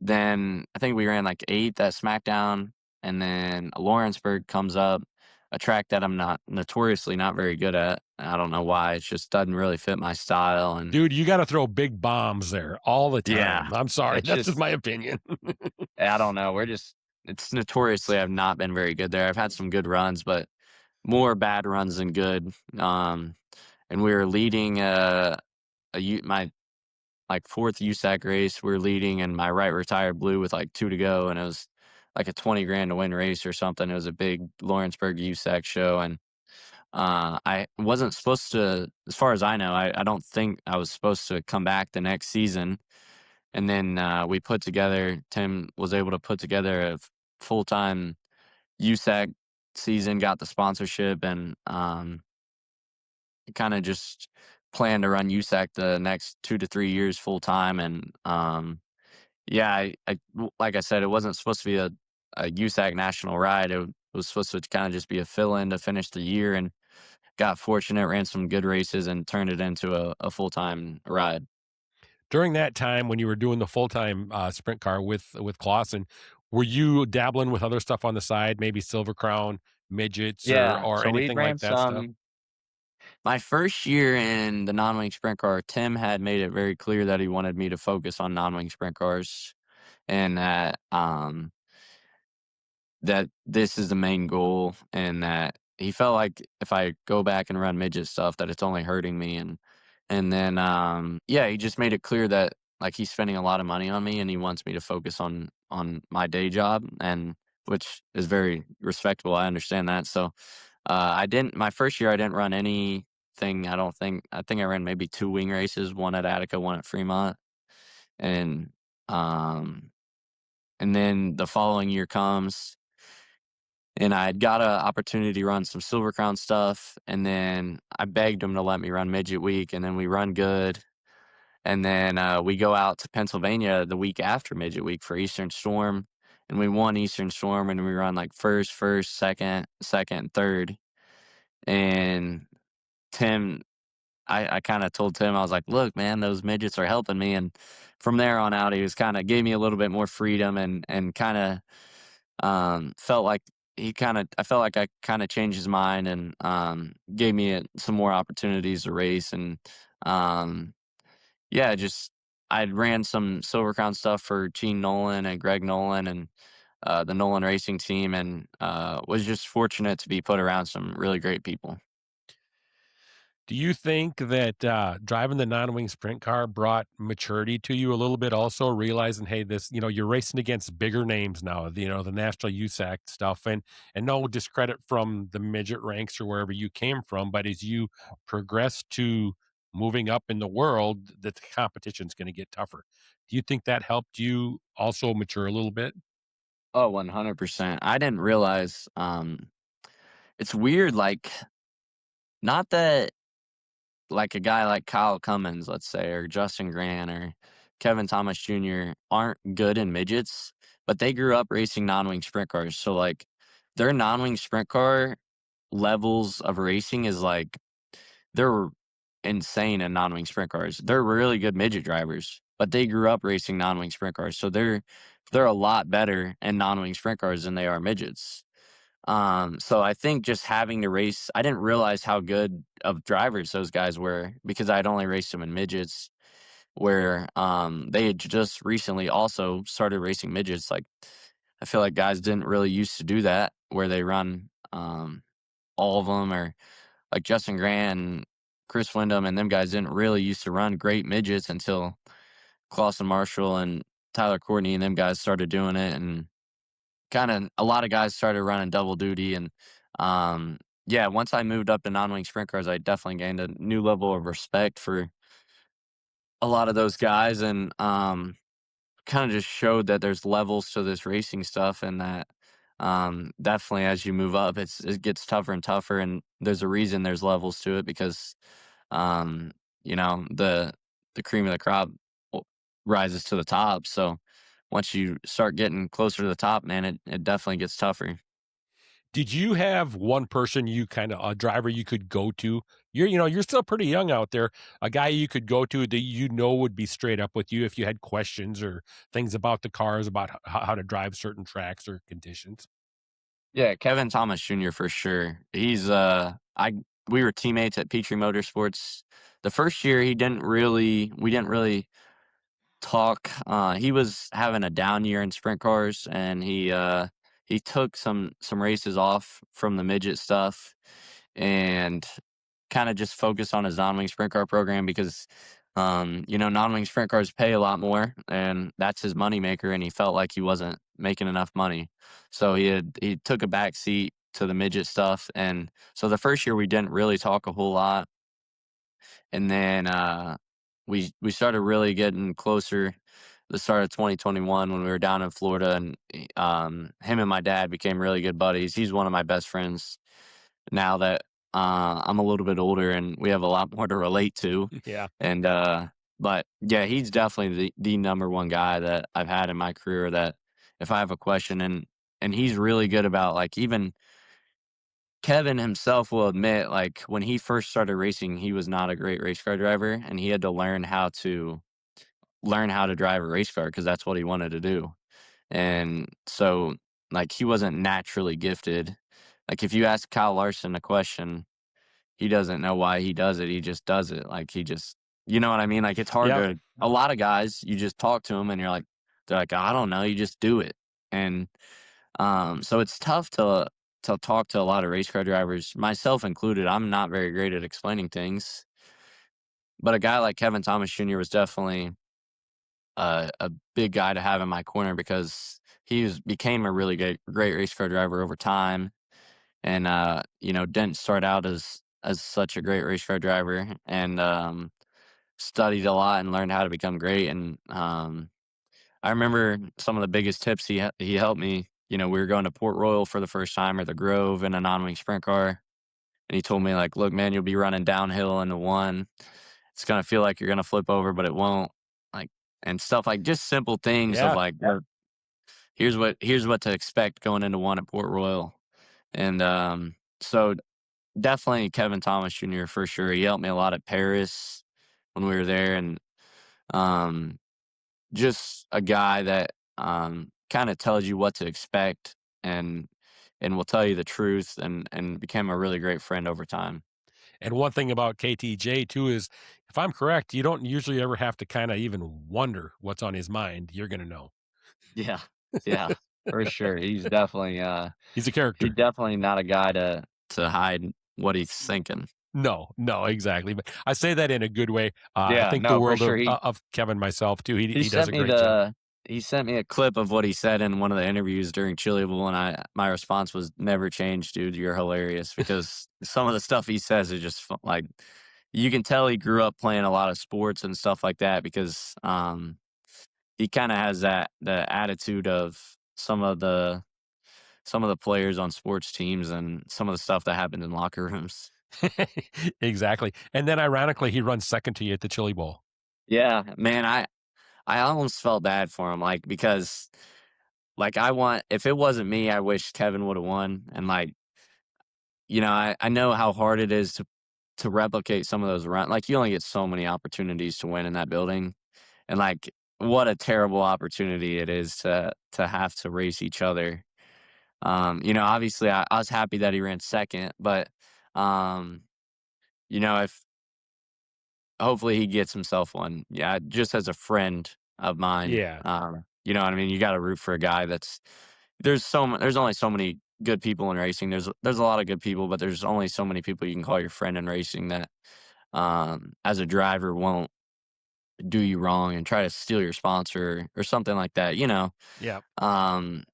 then I think we ran like eighth at SmackDown, and then Lawrenceburg comes up, a track that I'm not notoriously not very good at. I don't know why. It just doesn't really fit my style, and Dude, you got to throw big bombs there all the yeah, time. I'm sorry, it's that's just just my opinion. I don't know. It's notoriously I've not been very good there. I've had some good runs, but more bad runs than good. And we were leading my like fourth USAC race. We were leading, and my right rear tire blew with like two to go, and it was like a 20 grand to win race or something. It was a big Lawrenceburg USAC show, and I wasn't supposed to, as far as I know, I don't think I was supposed to come back the next season. And then Tim was able to put together a full time USAC season, got the sponsorship, and kind of just planned to run USAC the next 2 to 3 years full time. And yeah, like I said, it wasn't supposed to be a USAC national ride. It was supposed to kind of just be a fill in to finish the year, and got fortunate, ran some good races, and turned it into a full time ride. During that time when you were doing the full-time, sprint car with Clausen, were you dabbling with other stuff on the side, maybe Silver Crown, Midgets, Yeah, or so we anything ran like that stuff? some. My first year in the non-wing sprint car, Tim had made it very clear that he wanted me to focus on non-wing sprint cars, and that this is the main goal, and that he felt like if I go back and run midget stuff, that it's only hurting me. And then yeah, he just made it clear that like he's spending a lot of money on me, and he wants me to focus on my day job, and which is very respectable. I understand that. So I didn't my first year I didn't run anything. I think I ran maybe two wing races, one at Attica, one at Fremont. And um and then the following year comes, and I had got an opportunity to run some Silver Crown stuff, and then I begged him to let me run Midget Week, and then we run good, and then we go out to Pennsylvania the week after Midget Week for Eastern Storm, and we won Eastern Storm, and we run like first, second, third, and Tim, I kind of told Tim, I was like, look, man, those midgets are helping me, and from there on out, he was kind of gave me a little bit more freedom, and kind of felt like I felt like I kind of changed his mind, and gave me some more opportunities to race. And um, yeah, just I ran some Silver Crown stuff for Gene Nolan and Greg Nolan, and the Nolan Racing team, and was just fortunate to be put around some really great people. Do you think that, driving the non-wing sprint car brought maturity to you a little bit also, realizing, hey, you're racing against bigger names now, the national USAC stuff, and no discredit from the midget ranks or wherever you came from, but as you progress to moving up in the world, that the competition's gonna get tougher. Do you think that helped you also mature a little bit? Oh, 100%. I didn't realize. It's weird, like not that like a guy like Kyle Cummins, let's say, or Justin Grant or Kevin Thomas Jr. aren't good in midgets, but they grew up racing non-wing sprint cars. So like their non-wing sprint car levels of racing is like they're insane in non-wing sprint cars. They're really good midget drivers, but they grew up racing non-wing sprint cars. So they're a lot better in non-wing sprint cars than they are midgets. So I think just having to race, I didn't realize how good of drivers those guys were because I'd only raced them in midgets, where they had just recently also started racing midgets. Like I feel like guys didn't really used to do that, where they run all of them, or like Justin Grant and Chris Wyndham and them guys didn't really used to run great midgets until Clausen Marshall and Tyler Courtney and them guys started doing it. And kind of a lot of guys started running double duty. And um yeah, once I moved up to non-wing sprint cars, I definitely gained a new level of respect for a lot of those guys. And kind of just showed that there's levels to this racing stuff, and that definitely as you move up, it gets tougher and tougher, and there's a reason there's levels to it, because um the cream of the crop w- rises to the top. So once you start getting closer to the top, man, it definitely gets tougher. Did you have one person a driver you could go to? You're still pretty young out there. A guy you could go to that would be straight up with you if you had questions or things about the cars, about how to drive certain tracks or conditions. Yeah, Kevin Thomas Jr. for sure. He's I we were teammates at Petrie Motorsports. The first year we didn't really talk. He was having a down year in sprint cars, and he took some races off from the midget stuff, and kind of just focused on his non-wing sprint car program, because non-wing sprint cars pay a lot more, and that's his moneymaker, and he felt like he wasn't making enough money. So he took a back seat to the midget stuff. And so the first year we didn't really talk a whole lot. And then we started really getting closer the start of 2021 when we were down in Florida, and him and my dad became really good buddies. He's one of my best friends now that I'm a little bit older, and we have a lot more to relate to. Yeah. And but yeah, he's definitely the number one guy that I've had in my career that if I have a question, and he's really good about, like, even Kevin himself will admit, like, when he first started racing, he was not a great race car driver, and he had to learn how to drive a race car because that's what he wanted to do. And so, like, he wasn't naturally gifted. Like, if you ask Kyle Larson a question, he doesn't know why he does it. He just does it. Like, he just, you know what I mean? Like, it's hard Yep. to, a lot of guys, you just talk to them and you're like, they're like, I don't know, you just do it. And so it's tough to talk to a lot of race car drivers, myself included. I'm not very great at explaining things, but a guy like Kevin Thomas Jr. was definitely a big guy to have in my corner because became a really great race car driver over time, and didn't start out as such a great race car driver, and studied a lot and learned how to become great. And I remember some of the biggest tips he helped me. We were going to Port Royal for the first time, or the Grove, in a non-wing sprint car, and he told me, like, "Look, man, you'll be running downhill into one. It's gonna feel like you're gonna flip over, but it won't." Like, and stuff, like, just simple things of Yeah. like, here's what to expect going into one at Port Royal. And so definitely Kevin Thomas Jr. for sure. He helped me a lot at Paris when we were there, and um, just a guy that kind of tells you what to expect, and will tell you the truth, and became a really great friend over time. And one thing about KTJ too is, if I'm correct, you don't usually ever have to kind of even wonder what's on his mind. You're going to know. Yeah, yeah, for sure. He's a He's character. definitely not a guy to hide what he's thinking. No, no, exactly. But I say that in a good way. I Yeah, think the no, for world sure. of Kevin myself too. He He does sent a me great job. the he sent me a clip of what he said in one of the interviews during Chili Bowl, and my response was, "Never change, dude. You're hilarious." Because some of the stuff he says is just like, you can tell he grew up playing a lot of sports and stuff like that, because he kind of has that the attitude of some of the players on sports teams, and some of the stuff that happened in locker rooms. Exactly. And then ironically, he runs second to you at the Chili Bowl. Yeah, man, I almost felt bad for him, like, because, like, if it wasn't me, I wish Kevin would have won. And, like, I know how hard it is to replicate some of those run. Like, you only get so many opportunities to win in that building, and, like, what a terrible opportunity it is to have to race each other. Obviously, I was happy that he ran second, but um, if hopefully he gets himself one. Yeah, just as a friend of mine, Yeah. you know what I mean? You gotta root for a guy that's there's only so many good people in racing. There's a lot of good people, but there's only so many people you can call your friend in racing that, as a driver, won't do you wrong and try to steal your sponsor or something like that. Yeah. Um,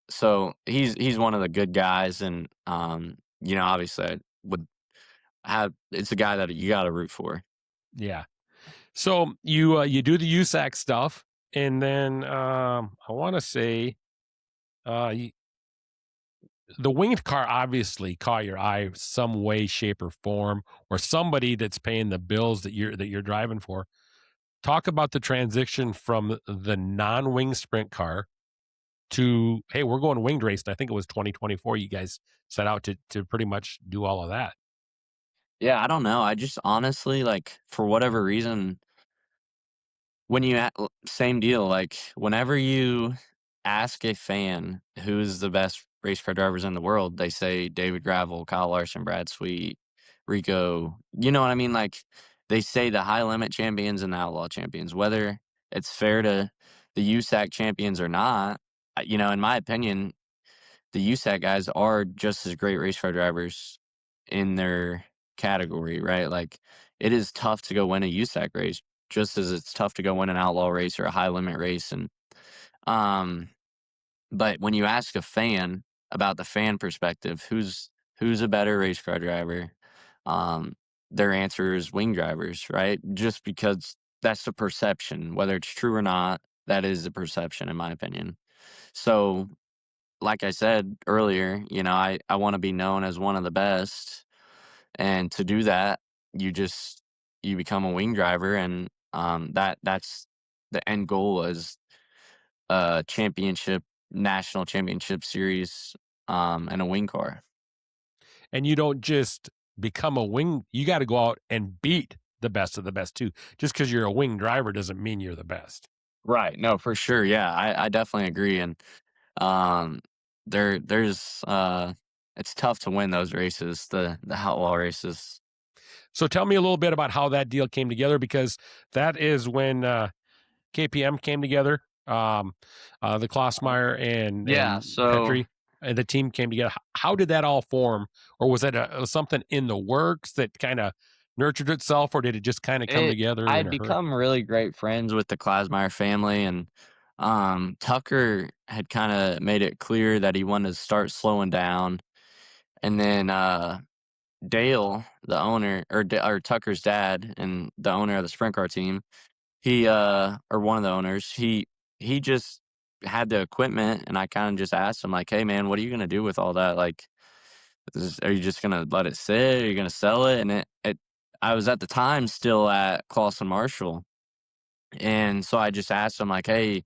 so he's one of the good guys, and obviously I would have it's a guy that you gotta root for. Yeah. So you do the USAC stuff, and then I want to say you, the winged car obviously caught your eye some way, shape, or form, or somebody that's paying the bills that you're driving for. Talk about the transition from the non-wing sprint car to, hey, we're going winged race. And I think it was 2024. You guys set out to pretty much do all of that. Yeah, I don't know. I just honestly, like, for whatever reason, same deal. Like, whenever you ask a fan who's the best race car drivers in the world, they say David Gravel, Kyle Larson, Brad Sweet, Rico. You know what I mean? Like, they say the high limit champions and the outlaw champions. Whether it's fair to the USAC champions or not, in my opinion, the USAC guys are just as great race car drivers in their category, right? Like, it is tough to go win a USAC race, just as it's tough to go win an outlaw race or a high limit race. And um, but when you ask a fan about the fan perspective, who's a better race car driver, um, their answer is wing drivers, right? Just because that's the perception, whether it's true or not. that is the perception, in my opinion. So, like I said earlier, I want to be known as one of the best, and to do that, you just you become a wing driver, and that's the end goal is a championship, national championship series, and a wing car. And you don't just become a wing, you got to go out and beat the best of the best too. Just because you're a wing driver doesn't mean you're the best. Right. No, for sure. Yeah, I definitely agree. And um, there's it's tough to win those races, the outlaw races. So tell me a little bit about how that deal came together, because that is when KPM came together, the Klossmeyer Yeah. and So Petrie, and the team came together. How did that all form, or was that something in the works that kind of nurtured itself, or did it just kind of come it together in I'd a hurry? become really great friends with the Klasmeyer family, and Tucker had kind of made it clear that he wanted to start slowing down, and then Dale, the owner, or Tucker's dad and the owner of the sprint car team, he or one of the owners, he just had the equipment, and I kind of just asked him like, "Hey man, what are you gonna do with all that? Like, are you just gonna let it sit? Are you gonna sell it?" And I was at the time still at Clausen Marshall, and so I just asked him like, "Hey,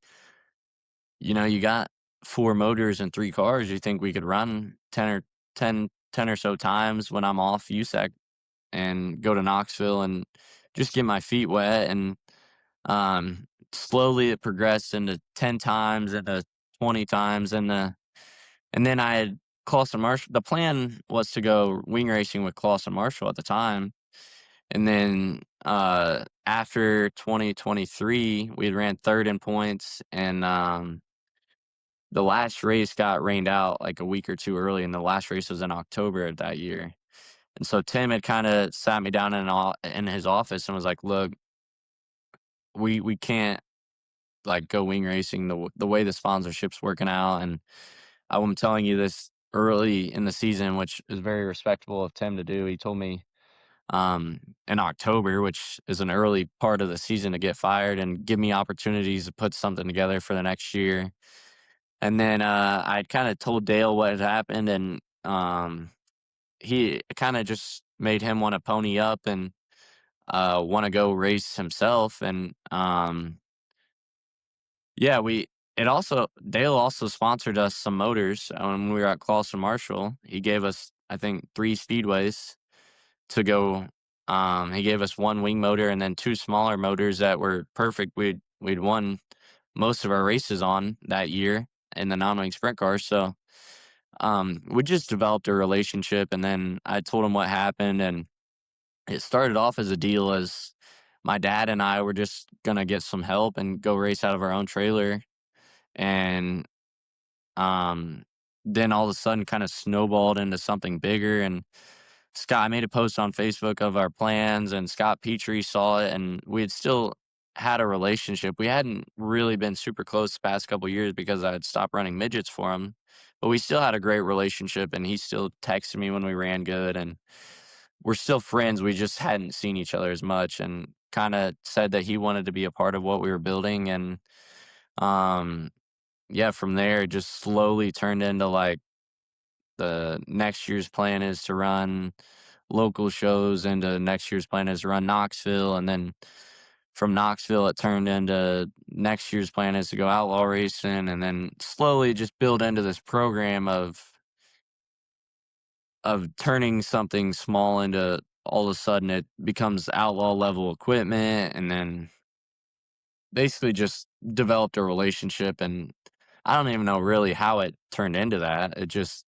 you got four motors and three cars. You think we could run 10 or so times when I'm off USAC and go to Knoxville and just get my feet wet?" And slowly it progressed into 10 times, into 20 times, and then I had Clausen Marshall. The plan was to go wing racing with Clausen Marshall at the time, and then after 2023, we ran third in points, and the last race got rained out like a week or two early, and the last race was in October of that year. And so Tim had kind of sat me down in his office and was like, "Look, we can't like go wing racing the way the sponsorship's working out." And I'm telling you this early in the season, which is very respectable of Tim to do. He told me in October, which is an early part of the season, to get fired and give me opportunities to put something together for the next year. And then I kind of told Dale what had happened, and he kind of just made him want to pony up and want to go race himself. And yeah, Dale also sponsored us some motors when we were at Clausen Marshall. He gave us, I think, three speedways to go. He gave us one wing motor and then two smaller motors that were perfect. We'd won most of our races on that year in the non-wing sprint cars. So we just developed a relationship, and then I told him what happened, and it started off as a deal as my dad and I were just gonna get some help and go race out of our own trailer, and um, then all of a sudden kind of snowballed into something bigger. And I made a post on Facebook of our plans, and Scott Petrie saw it, and we had still had a relationship. We hadn't really been super close the past couple years because I had stopped running midgets for him, but we still had a great relationship, and he still texted me when we ran good, and we're still friends. We just hadn't seen each other as much, and kind of said that he wanted to be a part of what we were building. And um, yeah, from there, it just slowly turned into like the next year's plan is to run local shows, and the next year's plan is to run Knoxville, and then from Knoxville it turned into next year's plan is to go outlaw racing, and then slowly just build into this program of turning something small into, all of a sudden it becomes outlaw level equipment, and then basically just developed a relationship. And I don't even know really how it turned into that. It just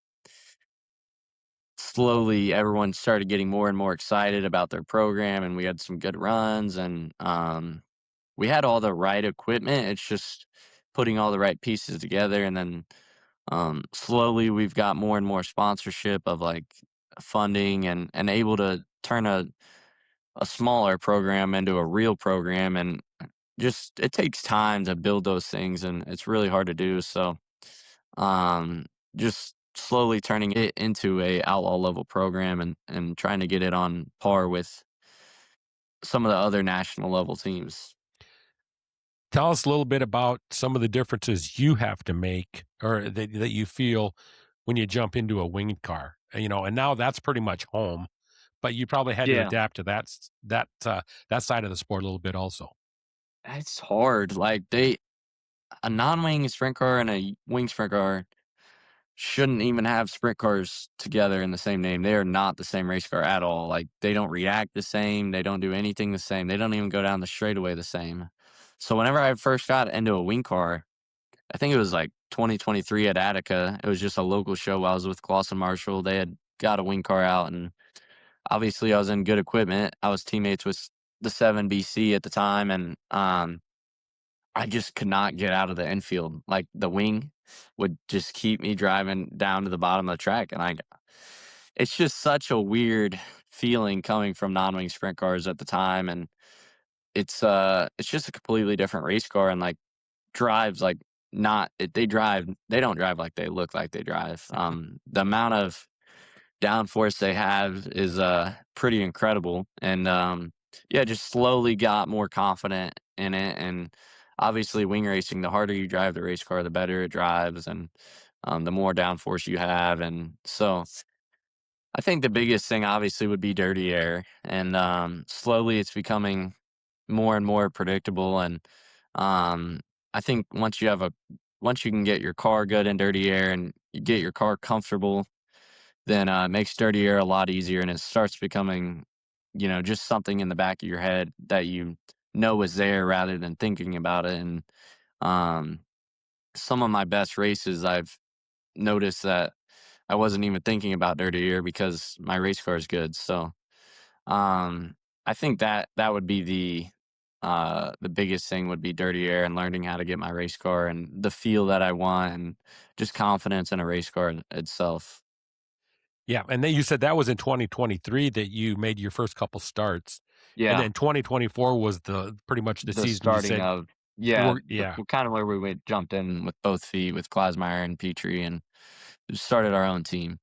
slowly everyone started getting more and more excited about their program, and we had some good runs, and we had all the right equipment. It's just putting all the right pieces together, and then slowly we've got more and more sponsorship of like funding, and able to turn a smaller program into a real program. And just it takes time to build those things, and it's really hard to do. So just slowly turning it into a outlaw level program, and trying to get it on par with some of the other national level teams. Tell us a little bit about some of the differences you have to make or that you feel when you jump into a winged car. And now that's pretty much home, but you probably had to Yeah, adapt to that side of the sport a little bit also. it's hard. Like a non-wing sprint car and a wing sprint car shouldn't even have sprint cars together in the same name. They are not the same race car at all. Like they don't react the same. They don't do anything the same. They don't even go down the straightaway the same. So whenever I first got into a wing car, I think it was like 2023 at Attica. It was just a local show. I was with Clausen Marshall. They had got a wing car out, and obviously I was in good equipment. I was teammates with the 7BC at the time, and I just could not get out of the infield. Like the wing would just keep me driving down to the bottom of the track, and it's just such a weird feeling coming from non-wing sprint cars at the time, and it's just a completely different race car, and like drives like not it, they don't drive like they look like they drive. The amount of downforce they have is pretty incredible, and yeah, just slowly got more confident in it. And obviously wing racing, the harder you drive the race car, the better it drives, and the more downforce you have. And so I think the biggest thing obviously would be dirty air, and slowly it's becoming more and more predictable. And um, I think once you can get your car good in dirty air and you get your car comfortable, then it makes dirty air a lot easier, and it starts becoming, just something in the back of your head that you know is there rather than thinking about it. And um, some of my best races, I've noticed that I wasn't even thinking about dirty air because my race car is good. So um, I think that would be the biggest thing would be dirty air and learning how to get my race car and the feel that I want, and just confidence in a race car itself. Yeah, and then you said that was in 2023 that you made your first couple starts, and Yeah, then 2024 was the pretty much the the season you starting said of you yeah, were yeah, kind of where we went, jumped in with both feet with Klasmeyer and Petrie, and started our own team.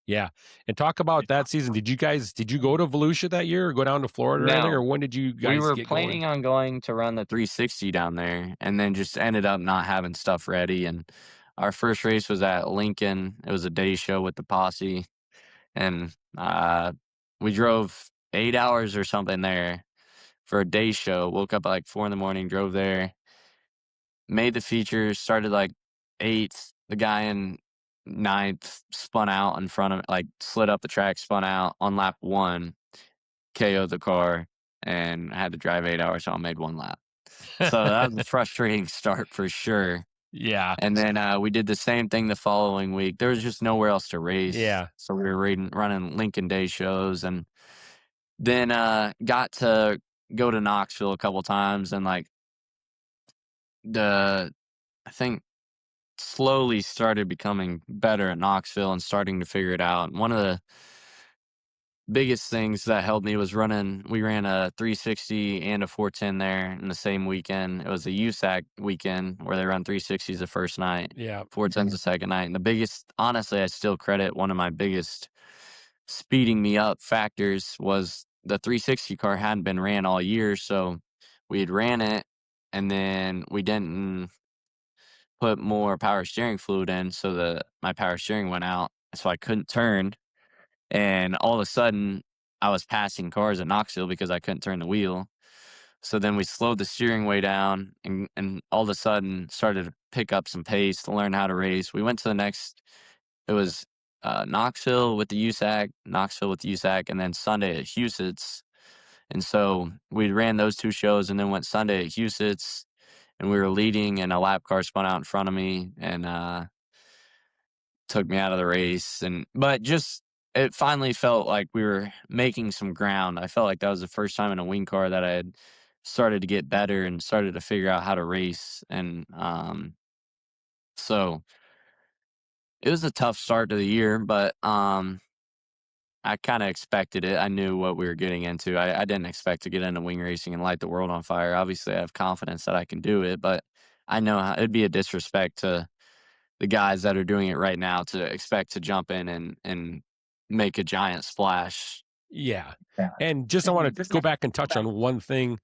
yeah, and talk about that season. Did you go to Volusia that year or go down to Florida or anything, or No, when did you we guys were get going? planning on going to run the 360 down there, and then just ended up not having stuff ready. And our first race was at Lincoln. It was a day show with the posse, and we drove 8 hours or something there for a day show. Woke up at like 4 in the morning, drove there, made the features, started like eighth. The guy in ninth spun out in front of, like, slid up the track, spun out on lap one, KO'd the car, and I had to drive 8 hours, so I made one lap. So that was a frustrating start for sure. Yeah, And then we did the same thing the following week. There was just nowhere else to race. yeah. So we were running Lincoln Day shows, and then got to go to Knoxville a couple times, and like the I think slowly started becoming better at Knoxville and starting to figure it out. And one of the biggest things that helped me was we ran a 360 and a 410 there in the same weekend. It was a USAC weekend where they run 360s the first night, Yeah. 410s the second night. And the biggest, honestly, I still credit one of my biggest speeding me up factors was the 360 car hadn't been ran all year. So we had ran it, and then we didn't put more power steering fluid in. So my power steering went out. So I couldn't turn. And all of a sudden, I was passing cars at Knoxville because I couldn't turn the wheel. So then we slowed the steering way down, and all of a sudden started to pick up some pace to learn how to race. We went to the next, it was Knoxville with the USAC, and then Sunday at Huset's. And so we ran those two shows and then went Sunday at Huset's, and we were leading, and a lap car spun out in front of me and took me out of the race. But just it finally felt like we were making some ground. I felt like that was the first time in a wing car that I had started to get better and started to figure out how to race. And so it was a tough start to the year, but I kind of expected it. I knew what we were getting into. I didn't expect to get into wing racing and light the world on fire. Obviously, I have confidence that I can do it, but I know it'd be a disrespect to the guys that are doing it right now to expect to jump in and make a giant splash Yeah. Yeah. And just I want to go back and touch on one thing.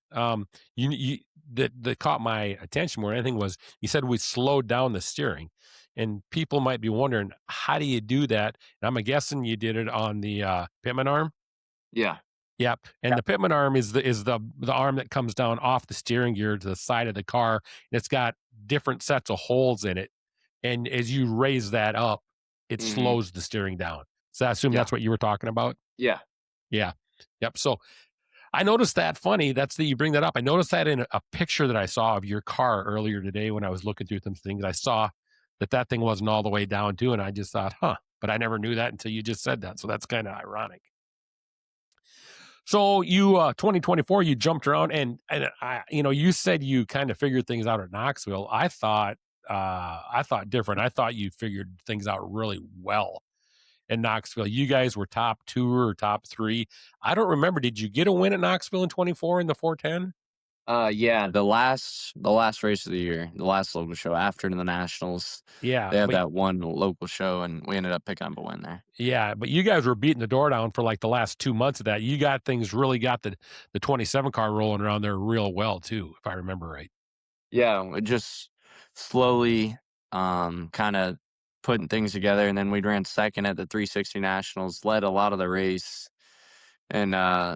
You that caught my attention more than anything was you said we slowed down the steering, and people might be wondering how do you do that? And I'm guessing you did it on the pitman arm. Yeah. Yep. And the pitman arm is the arm that comes down off the steering gear to the side of the car, and it's got different sets of holes in it. And as you raise that up, it Hmm. slows the steering down. So I assume Yeah. that's what you were talking about. Yeah. Yeah. Yep. So I noticed that funny. That's that you bring that up. I noticed that in a picture that I saw of your car earlier today when I was looking through some things. I saw that thing wasn't all the way down too, and I just thought, huh. But I never knew that until you just said that. So that's kind of ironic. So you 2024, you jumped around and I, you said you kind of figured things out at Knoxville. I thought different. I thought you figured things out really well in Knoxville. You guys were top 2 or top 3. I don't remember. Did you get a win at Knoxville in 24 in the 410? Yeah, the last race of the year, the last local show after the nationals, Yeah, they had but that one local show, and we ended up picking up a win there. yeah, but you guys were beating the door down for like the last 2 months of that. You got things really got the 27 car rolling around there real well too, if I remember right. Yeah, we just slowly, kind of putting things together, and then we ran second at the 360 nationals, led a lot of the race, and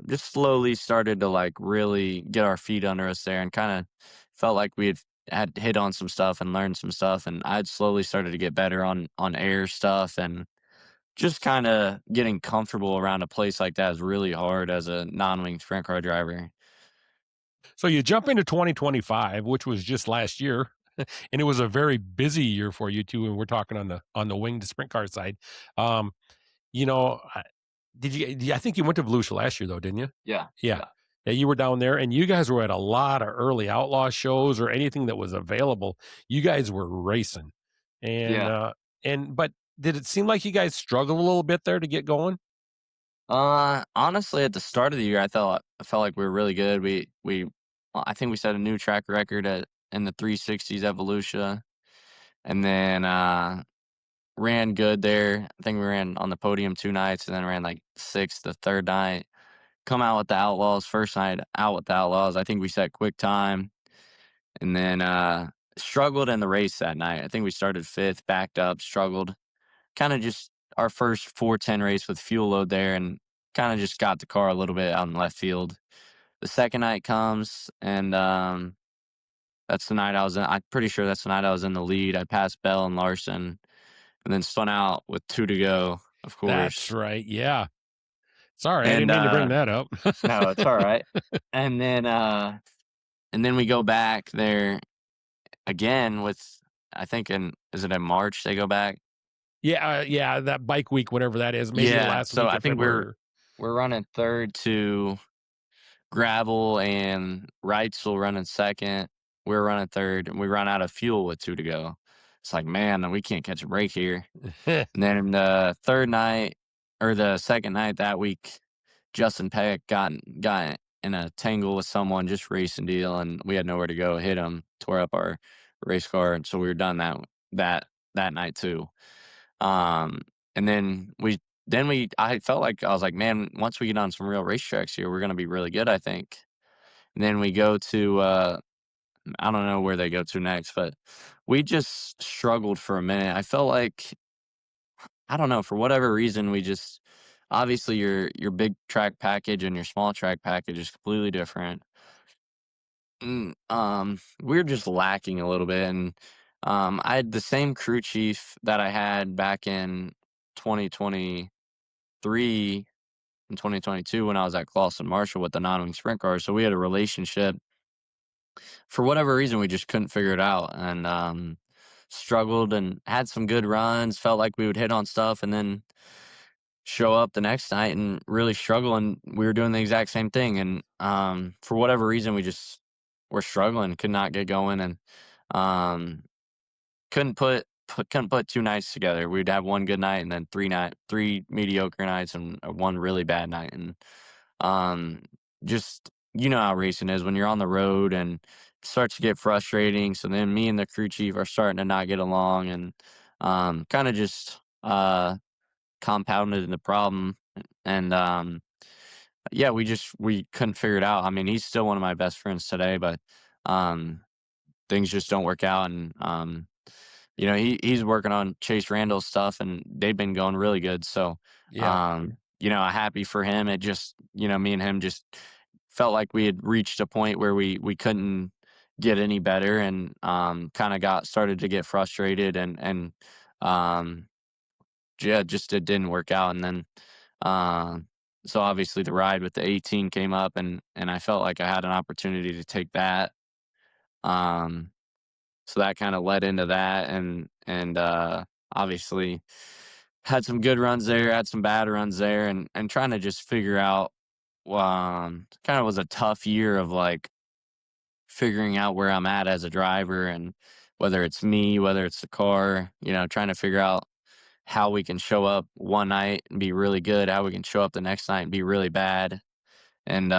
just slowly started to like really get our feet under us there, and kind of felt like we had hit on some stuff and learned some stuff, and I'd slowly started to get better on air stuff, and just kind of getting comfortable around a place like that is really hard as a non-wing sprint car driver. So you jump into 2025, which was just last year, and it was a very busy year for you too. And we're talking on the winged sprint car side. Um, you know, I- I think you went to Volusia last year though, didn't you? Yeah, Yeah. yeah, Yeah, you were down there and you guys were at a lot of early outlaw shows or anything that was available. You guys were racing. And yeah. but did it seem like you guys struggled a little bit there to get going? Honestly, at the start of the year, I felt like we were really good. I think we set a new track record in the 360s at Volusia, and then ran good there. I think we ran on the podium 2 nights, and then ran like sixth the third night. Come out with the Outlaws first night out with the Outlaws. I think we set quick time, and then struggled in the race that night. I think we started fifth, backed up, struggled. Kind of just our first 410 race with fuel load there, and kind of just got the car a little bit out in left field. The second night comes, and that's the night I was in. I'm pretty sure that's the night I was in the lead. I passed Bell and Larson, and then spun out with 2 to go, of That's course. right. Yeah. Sorry, I didn't And mean to bring that up. no, it's all right. And then we go back there again with, I think in, is it in March they go back? Yeah, yeah, that bike week, whatever that is, maybe the Yeah. last So week I of think February. we're running third to Gravel, and Wrightsville running second. We're running third, and we run out of fuel with 2 to go. It's like, man, we can't catch a break here. And then the third night, or the second night that week, Justin Peck got in a tangle with someone, just racing deal, and we had nowhere to go. Hit him, tore up our race car, and so we were done that that night too. Um, and I felt like I was like, man, once we get on some real racetracks here, we're gonna be really good, I think. And then we go to I don't know where they go to next, but we just struggled for a minute. I felt like, I don't know, for whatever reason, we just, obviously your big track package and your small track package is completely different. We're just lacking a little bit, and I had the same crew chief that I had back in 2023 and 2022 when I was at Clausen Marshall with the non-wing sprint cars. So we had a relationship. For whatever reason, we just couldn't figure it out, and struggled and had some good runs. Felt like we would hit on stuff, and then show up the next night and really struggle. And we were doing the exact same thing. And for whatever reason, we just were struggling, could not get going, and um, couldn't put 2 nights together. We'd have one good night and then three mediocre nights and one really bad night. And um, just, you know how racing is when you're on the road, and it starts to get frustrating. So then me and the crew chief are starting to not get along, and kind of just compounded the problem. And yeah, we couldn't figure it out. I mean, he's still one of my best friends today, but um, things just don't work out. And he's working on Chase Randall's stuff, and they've been going really good. So, Yeah. happy for him. It just, me and him just felt like we had reached a point where we couldn't get any better, and kind of got started to get frustrated, and um, yeah, just it didn't work out. And then, um, so obviously the ride with the 18 came up, and I felt like I had an opportunity to take that. Um, so that kind of led into that, and obviously had some good runs there, had some bad runs there, and trying to just figure out. Kind of was a tough year of like figuring out where I'm at as a driver, and whether it's me, whether it's the car, trying to figure out how we can show up one night and be really good, how we can show up the next night and be really bad. And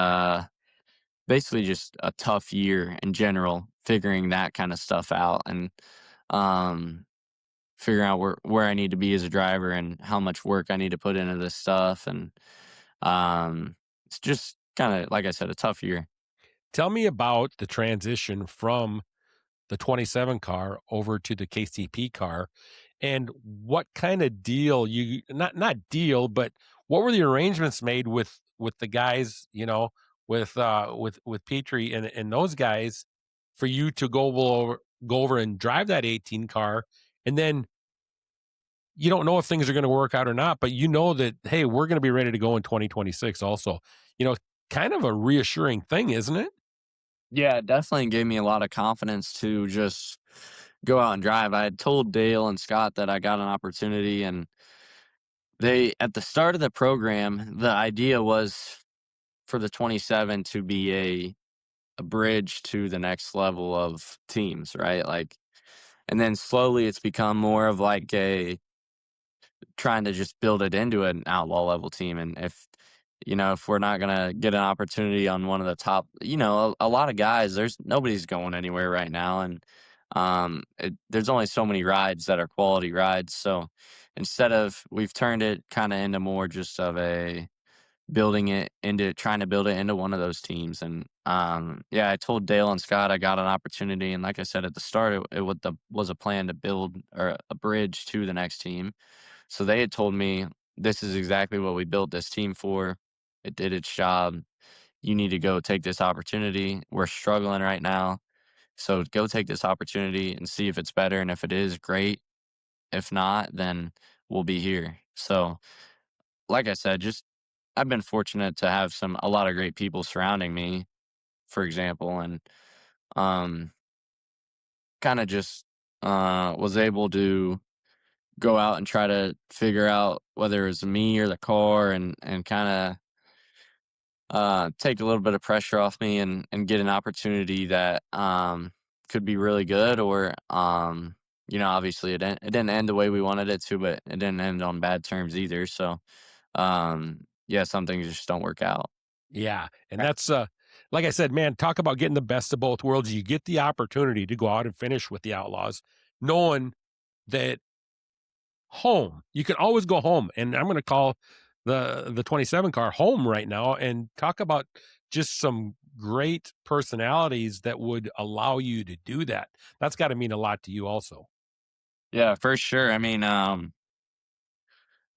basically just a tough year in general, figuring that kind of stuff out, and um, figuring out where I need to be as a driver and how much work I need to put into this stuff. And it's just kind of, like I said, a tough year. Tell me about the transition from the 27 car over to the KCP car, and what kind of deal you not deal, but what were the arrangements made with the guys, with Petrie and those guys for you to go over and drive that 18 car, and then you don't know if things are going to work out or not, but you know that, hey, we're going to be ready to go in 2026 also. You know, kind of a reassuring thing, isn't it? Yeah, it definitely gave me a lot of confidence to just go out and drive. I had told Dale and Scott that I got an opportunity, and they, at the start of the program, the idea was for the 27 to be a bridge to the next level of teams, right? Like, and then slowly it's become more of like a trying to just build it into an outlaw level team. And if we're not gonna get an opportunity on one of the top, a lot of guys, there's nobody's going anywhere right now, and there's only so many rides that are quality rides. So instead of, we've turned it kind of into more just of a building it into trying to build it into one of those teams. And yeah, I told Dale and Scott I got an opportunity, and like I said at the start, was a plan to build or a bridge to the next team. So they had told me, this is exactly what we built this team for. It did its job. You need to go take this opportunity. We're struggling right now. So go take this opportunity and see if it's better. And if it is, great. If not, then we'll be here. So, like I said, just I've been fortunate to have a lot of great people surrounding me, for example, and um, kind of just was able to go out and try to figure out whether it's me or the car, and kind of take a little bit of pressure off me, and get an opportunity that could be really good, or obviously it didn't end the way we wanted it to, but it didn't end on bad terms either. So yeah, some things just don't work out. Yeah, and that's, like I said, man, talk about getting the best of both worlds. You get the opportunity to go out and finish with the Outlaws, knowing that home, you can always go home, and I'm gonna call the 27 car home right now, and talk about just some great personalities that would allow you to do that. That's gotta mean a lot to you also. Yeah, for sure. I mean,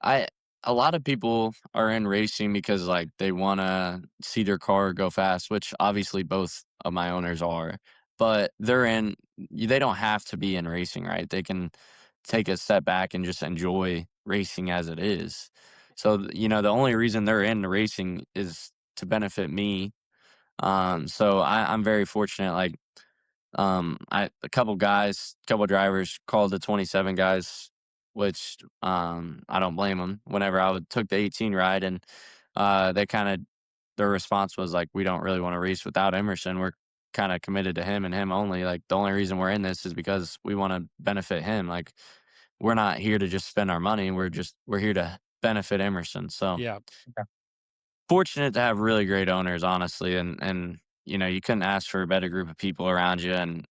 I a lot of people are in racing because like they want to see their car go fast, which obviously both of my owners are. But they don't have to be in racing, right? They can take a step back and just enjoy racing as it is. So, the only reason they're in the racing is to benefit me. So I'm very fortunate. Like, a couple drivers called the 27 guys, which I don't blame them. Whenever took the 18 ride, and they kind of, their response was like, we don't really want to race without Emerson. We're kind of committed to him and him only. Like, the only reason we're in this is because we want to benefit him. Like, we're not here to just spend our money. We're here to benefit Emerson. So Yeah. fortunate to have really great owners, honestly, and you couldn't ask for a better group of people around you, and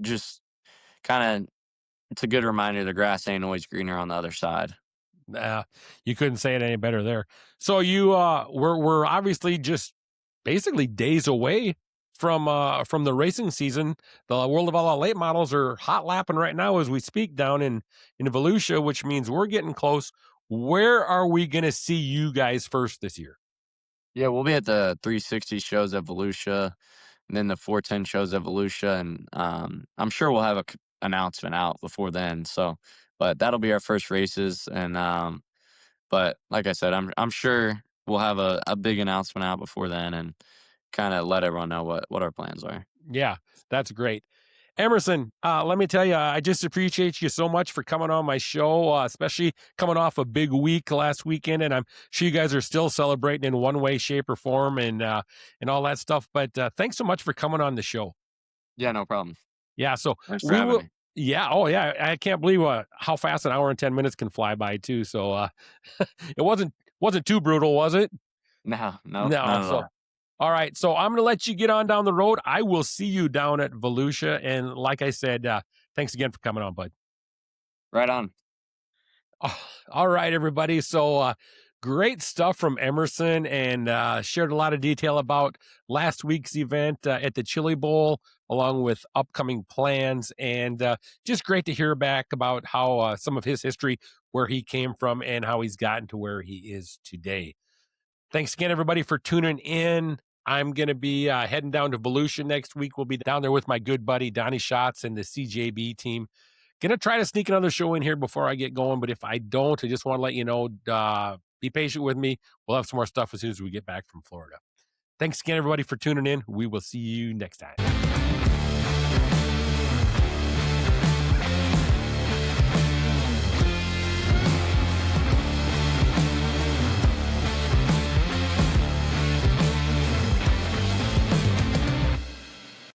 just kind of, it's a good reminder the grass ain't always greener on the other side. You couldn't say it any better there. So we're obviously just basically days away from the racing season. The World of All Late models are hot lapping right now as we speak down in Volusia, which means we're getting close. Where are we going to see you guys first this year? Yeah, we'll be at the 360 shows at Volusia, and then the 410 shows at Volusia, and I'm sure we'll have a announcement out before then. So, but that'll be our first races, and but like I said, I'm sure we'll have a big announcement out before then, and kind of let everyone know what our plans are. Yeah, that's great. Emerson, let me tell you, I just appreciate you so much for coming on my show, especially coming off a big week last weekend, and I'm sure you guys are still celebrating in one way, shape, or form, and all that stuff. But thanks so much for coming on the show. Yeah, no problem. Yeah, so Thanks for we having will. me. Yeah, oh yeah, I can't believe how fast an hour and 10 minutes can fly by too. So it wasn't too brutal, was it? No, no, No. not at So all. all right, so I'm going to let you get on down the road. I will see you down at Volusia, and like I said, thanks again for coming on, bud. Right on. Oh, all right, everybody. So great stuff from Emerson, and shared a lot of detail about last week's event at the Chili Bowl, along with upcoming plans, and just great to hear back about how some of his history, where he came from, and how he's gotten to where he is today. Thanks again, everybody, for tuning in. I'm going to be heading down to Volusia next week. We'll be down there with my good buddy, Donnie Schatz, and the CJB team. Going to try to sneak another show in here before I get going, but if I don't, I just want to let you know, be patient with me. We'll have some more stuff as soon as we get back from Florida. Thanks again, everybody, for tuning in. We will see you next time.